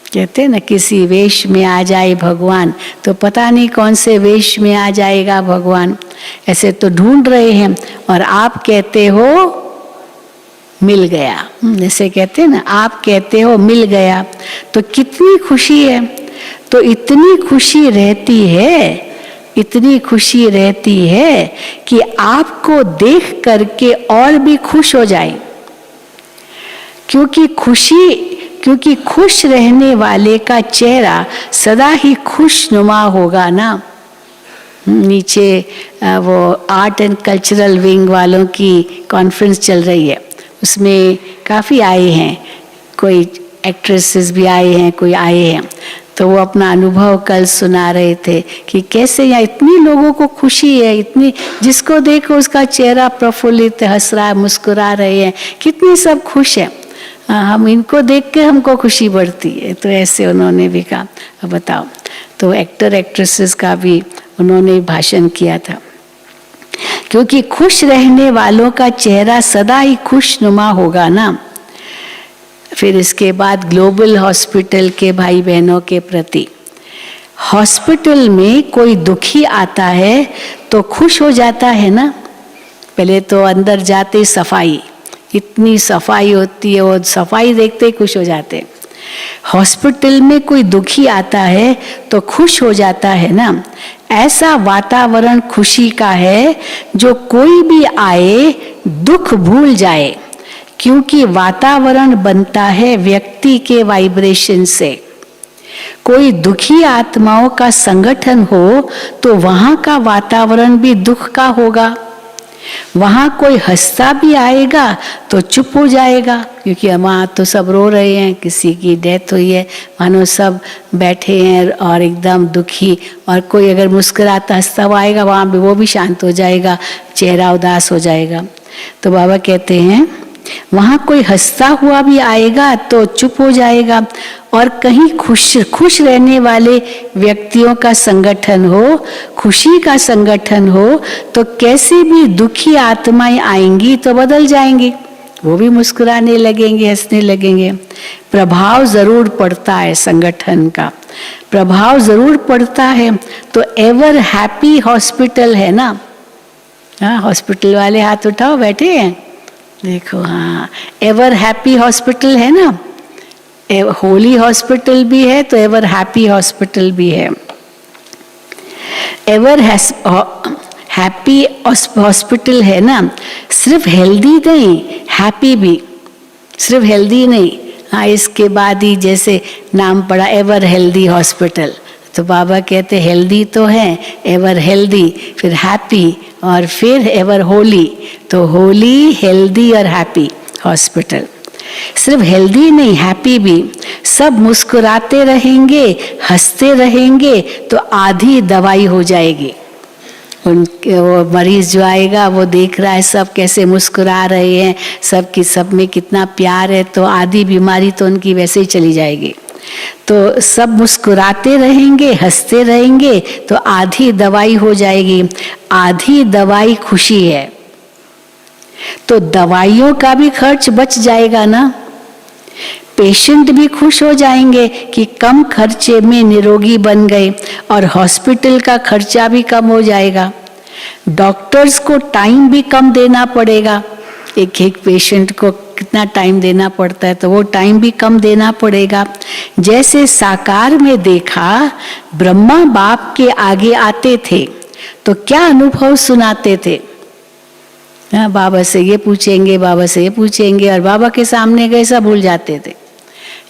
कहते हैं ना किसी वेश में आ जाए भगवान, तो पता नहीं कौन से वेश में आ जाएगा भगवान। ऐसे तो ढूंढ रहे हैं, और आप कहते हो मिल गया। जैसे कहते हैं ना, आप कहते हो मिल गया, तो कितनी खुशी है। तो इतनी खुशी रहती है, इतनी खुशी रहती है कि आपको देख करके और भी खुश हो जाए। क्योंकि खुश रहने वाले का चेहरा सदा ही खुशनुमा होगा ना। नीचे वो आर्ट एंड कल्चरल विंग वालों की कॉन्फ्रेंस चल रही है, उसमें काफ़ी आए हैं, कोई एक्ट्रेसेस भी आए हैं, कोई आए हैं। तो वो अपना अनुभव कल सुना रहे थे कि कैसे यहाँ इतनी लोगों को खुशी है, इतनी जिसको देखो उसका चेहरा प्रफुल्लित, हंस रहा है, मुस्कुरा रहे हैं, कितनी सब खुश है। हम इनको देख के हमको खुशी बढ़ती है। तो ऐसे उन्होंने भी कहा। अब बताओ, तो एक्टर एक्ट्रेसेस का भी उन्होंने भाषण किया था, क्योंकि खुश रहने वालों का चेहरा सदा ही खुशनुमा होगा ना। फिर इसके बाद ग्लोबल हॉस्पिटल के भाई बहनों के प्रति, हॉस्पिटल में कोई दुखी आता है तो खुश हो जाता है ना। पहले तो अंदर जाते ही सफाई, इतनी सफाई होती है, वो सफाई देखते ही खुश हो जाते हैं। हॉस्पिटल में कोई दुखी आता है तो खुश हो जाता है ना। ऐसा वातावरण खुशी का है जो कोई भी आए दुख भूल जाए, क्योंकि वातावरण बनता है व्यक्ति के वाइब्रेशन से। कोई दुखी आत्माओं का संगठन हो तो वहाँ का वातावरण भी दुख का होगा। वहाँ कोई हंसता भी आएगा तो चुप हो जाएगा, क्योंकि वहाँ तो सब रो रहे हैं, किसी की डेथ हुई है, मानो सब बैठे हैं और एकदम दुखी। और कोई अगर मुस्कुराता हंसता हुआ आएगा, वहाँ भी वो भी शांत हो जाएगा, चेहरा उदास हो जाएगा। तो बाबा कहते हैं वहाँ कोई हंसता हुआ भी आएगा तो चुप हो जाएगा, और कहीं खुश रहने वाले व्यक्तियों का संगठन हो, खुशी का संगठन हो, तो कैसे भी दुखी आत्माएं आएंगी तो बदल जाएंगी, वो भी मुस्कुराने लगेंगे, हंसने लगेंगे। प्रभाव जरूर पड़ता है, संगठन का प्रभाव जरूर पड़ता है। तो एवर हैप्पी हॉस्पिटल है ना, हाँ हॉस्पिटल वाले हाथ उठाओ, बैठे हैं देखो, हाँ एवर हैप्पी हॉस्पिटल है ना, होली हॉस्पिटल भी है तो एवर हैप्पी हॉस्पिटल भी है। एवर हैप्पी हॉस्पिटल है ना, सिर्फ हेल्दी नहीं, हैप्पी भी, सिर्फ हेल्दी नहीं। हाँ इसके बाद ही जैसे नाम पड़ा एवर हेल्दी हॉस्पिटल, तो बाबा कहते हेल्दी तो है, एवर हेल्दी, फिर हैप्पी, और फिर एवर होली, तो होली, हेल्दी और हैप्पी हॉस्पिटल। सिर्फ हेल्दी नहीं, हैप्पी भी। सब मुस्कुराते रहेंगे, हंसते रहेंगे तो आधी दवाई हो जाएगी। उनके वो मरीज जो आएगा वो देख रहा है सब कैसे मुस्कुरा रहे हैं, सबकी सब में कितना प्यार है, तो आधी बीमारी तो उनकी वैसे ही चली जाएगी। तो सब मुस्कुराते रहेंगे, हंसते रहेंगे तो आधी दवाई हो जाएगी। आधी दवाई खुशी है, तो दवाइयों का भी खर्च बच जाएगा ना। पेशेंट भी खुश हो जाएंगे कि कम खर्चे में निरोगी बन गए, और हॉस्पिटल का खर्चा भी कम हो जाएगा। डॉक्टर्स को टाइम भी कम देना पड़ेगा, एक एक पेशेंट को कितना टाइम देना पड़ता है, तो वो टाइम भी कम देना पड़ेगा। जैसे साकार में देखा, ब्रह्मा बाप के आगे आते थे तो क्या अनुभव सुनाते थे, बाबा से ये पूछेंगे, बाबा से ये पूछेंगे, और बाबा के सामने गए सब भूल जाते थे।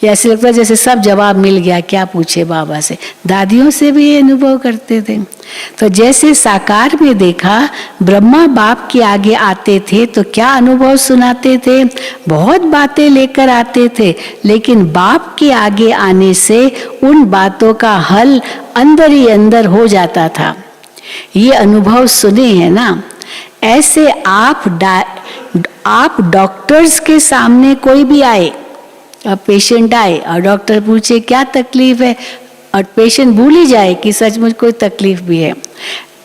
या ऐसे लगता है जैसे सब जवाब मिल गया, क्या पूछे बाबा से। दादियों से भी ये अनुभव करते थे। तो जैसे साकार में देखा, ब्रह्मा बाप के आगे आते थे तो क्या अनुभव सुनाते थे, बहुत बातें लेकर आते थे, लेकिन बाप के आगे आने से उन बातों का हल अंदर ही अंदर हो जाता था। ये अनुभव सुने हैं ना। ऐसे आप डॉक्टर्स के सामने कोई भी आए, अब पेशेंट आए और डॉक्टर पूछे क्या तकलीफ है, और पेशेंट भूल ही जाए कि सचमुच कोई तकलीफ भी है।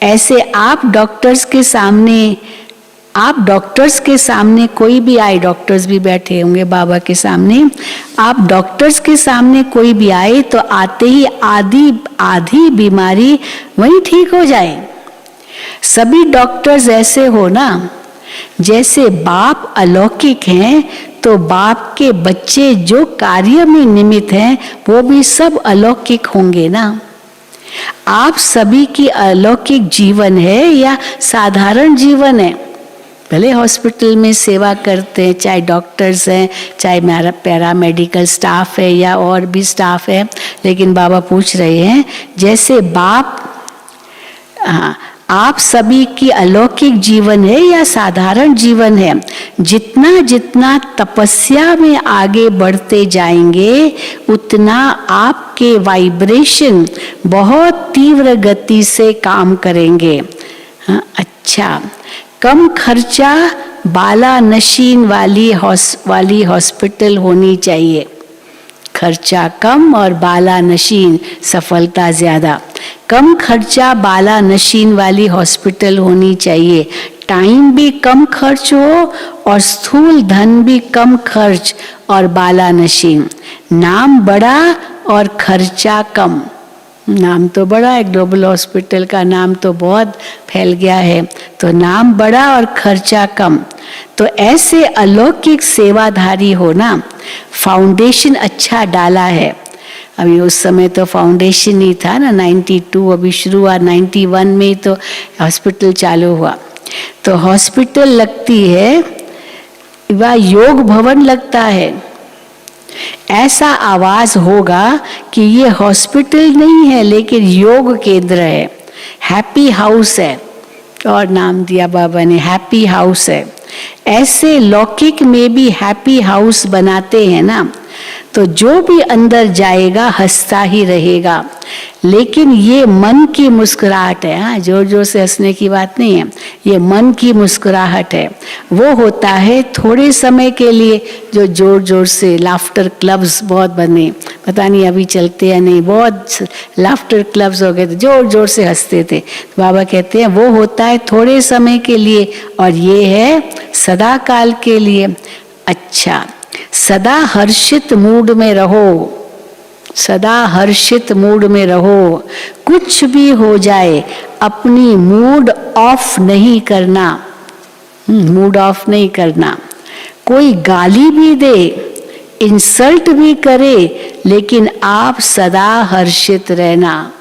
ऐसे आप डॉक्टर्स के सामने कोई भी आए, डॉक्टर्स भी बैठे होंगे बाबा के सामने, आप डॉक्टर्स के सामने कोई भी आए तो आते ही आधी बीमारी वहीं ठीक हो जाए। सभी डॉक्टर्स ऐसे हो ना, जैसे बाप अलौकिक हैं तो बाप के बच्चे जो कार्य में निमित्त हैं वो भी सब अलौकिक होंगे ना। आप सभी की अलौकिक जीवन है या साधारण जीवन है? भले हॉस्पिटल में सेवा करते हैं, चाहे डॉक्टर्स हैं, चाहे पैरामेडिकल स्टाफ है या और भी स्टाफ है, लेकिन बाबा पूछ रहे हैं जैसे बाप, हाँ आप सभी की अलौकिक जीवन है या साधारण जीवन है। जितना जितना तपस्या में आगे बढ़ते जाएंगे उतना आपके वाइब्रेशन बहुत तीव्र गति से काम करेंगे। हाँ, अच्छा, कम खर्चा बाला नशीन वाली हॉस्पिटल होनी चाहिए। खर्चा कम और बाला नशीन, सफलता ज्यादा। कम खर्चा बाला नशीन वाली हॉस्पिटल होनी चाहिए। टाइम भी कम खर्च हो और स्थूल धन भी कम खर्च और बाला नशीन। नाम बड़ा और खर्चा कम। नाम तो बड़ा है, ग्लोबल हॉस्पिटल का नाम तो बहुत फैल गया है, तो नाम बड़ा और खर्चा कम। तो ऐसे अलौकिक सेवाधारी हो ना। फाउंडेशन अच्छा डाला है। अभी उस समय तो फाउंडेशन ही था ना, 92, अभी शुरू हुआ 91 में तो हॉस्पिटल चालू हुआ। तो हॉस्पिटल लगती है, वह योग भवन लगता है। ऐसा आवाज होगा कि ये हॉस्पिटल नहीं है लेकिन योग केंद्र है, हैप्पी हाउस है, और नाम दिया बाबा ने, हैप्पी हाउस है। ऐसे लौकिक में भी हैप्पी हाउस बनाते हैं ना। तो तो जो भी अंदर जाएगा हंसता ही रहेगा। लेकिन ये मन की मुस्कुराहट है, हाँ, जोर जोर से हंसने की बात नहीं है, ये मन की मुस्कुराहट है। वो होता है थोड़े समय के लिए, जो जोर जोर से लाफ्टर क्लब्स बहुत बने, पता नहीं अभी चलते या नहीं, बहुत लाफ्टर क्लब्स हो गए थे, जोर जोर से हंसते थे। बाबा कहते हैं वो होता है थोड़े समय के लिए, और ये है सदा काल के लिए। अच्छा, सदा हर्षित मूड में रहो, सदा हर्षित मूड में रहो। कुछ भी हो जाए अपनी मूड ऑफ नहीं करना, मूड ऑफ नहीं करना। कोई गाली भी दे, इंसल्ट भी करे, लेकिन आप सदा हर्षित रहना।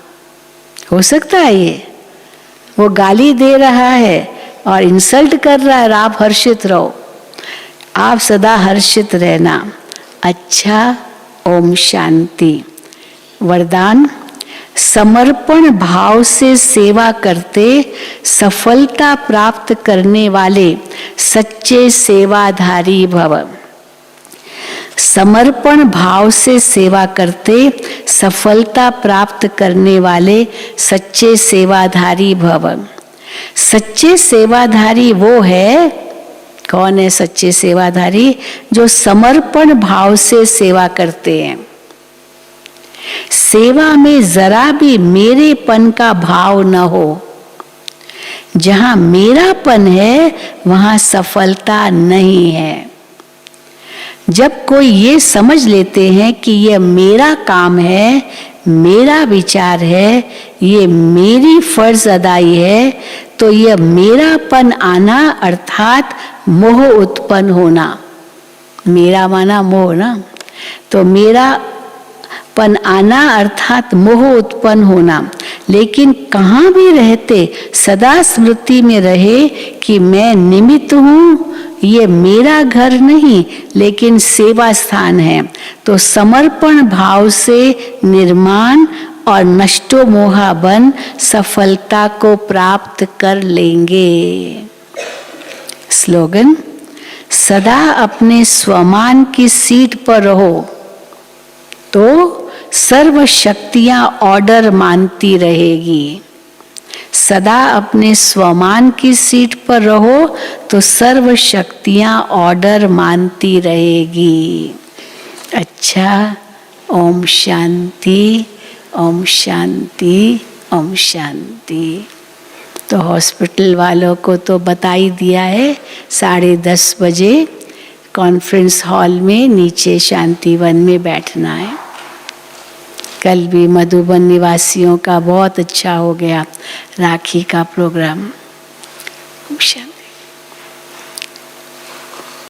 हो सकता है ये, वो गाली दे रहा है और इंसल्ट कर रहा है और आप हर्षित रहो, आप सदा हर्षित रहना। अच्छा, ओम शांति। वरदान, समर्पण भाव से सेवा करते सफलता प्राप्त करने वाले सच्चे सेवाधारी भव। समर्पण भाव से सेवा करते सफलता प्राप्त करने वाले सच्चे सेवाधारी भव। सच्चे सेवाधारी वो है, कौन है सच्चे सेवाधारी? जो समर्पण भाव से सेवा करते हैं। सेवा में जरा भी मेरेपन का भाव न हो। जहां मेरापन है वहां सफलता नहीं है। जब कोई ये समझ लेते हैं कि ये मेरा काम है, मेरा विचार है, ये मेरी फर्ज अदाई है, तो यह मेरापन आना अर्थात मोह उत्पन्न होना। मेरा माना मोह ना, तो मेरापन आना अर्थात मोह उत्पन्न होना। लेकिन कहाँ भी रहते सदा स्मृति में रहे कि मैं निमित्त हूँ, ये मेरा घर नहीं लेकिन सेवा स्थान है। तो समर्पण भाव से निर्माण और नष्टो मोहा बन सफलता को प्राप्त कर लेंगे। स्लोगन, सदा अपने स्वमान की सीट पर रहो तो सर्व शक्तियां ऑर्डर मानती रहेगी। सदा अपने स्वमान की सीट पर रहो तो सर्व शक्तियां ऑर्डर मानती रहेगी। अच्छा, ओम शांति, ओम शांति, ओम शांति। तो हॉस्पिटल वालों को तो बता ही दिया है, 10:30 बजे कॉन्फ्रेंस हॉल में नीचे शांतिवन में बैठना है। कल भी मधुबन निवासियों का बहुत अच्छा हो गया राखी का प्रोग्राम।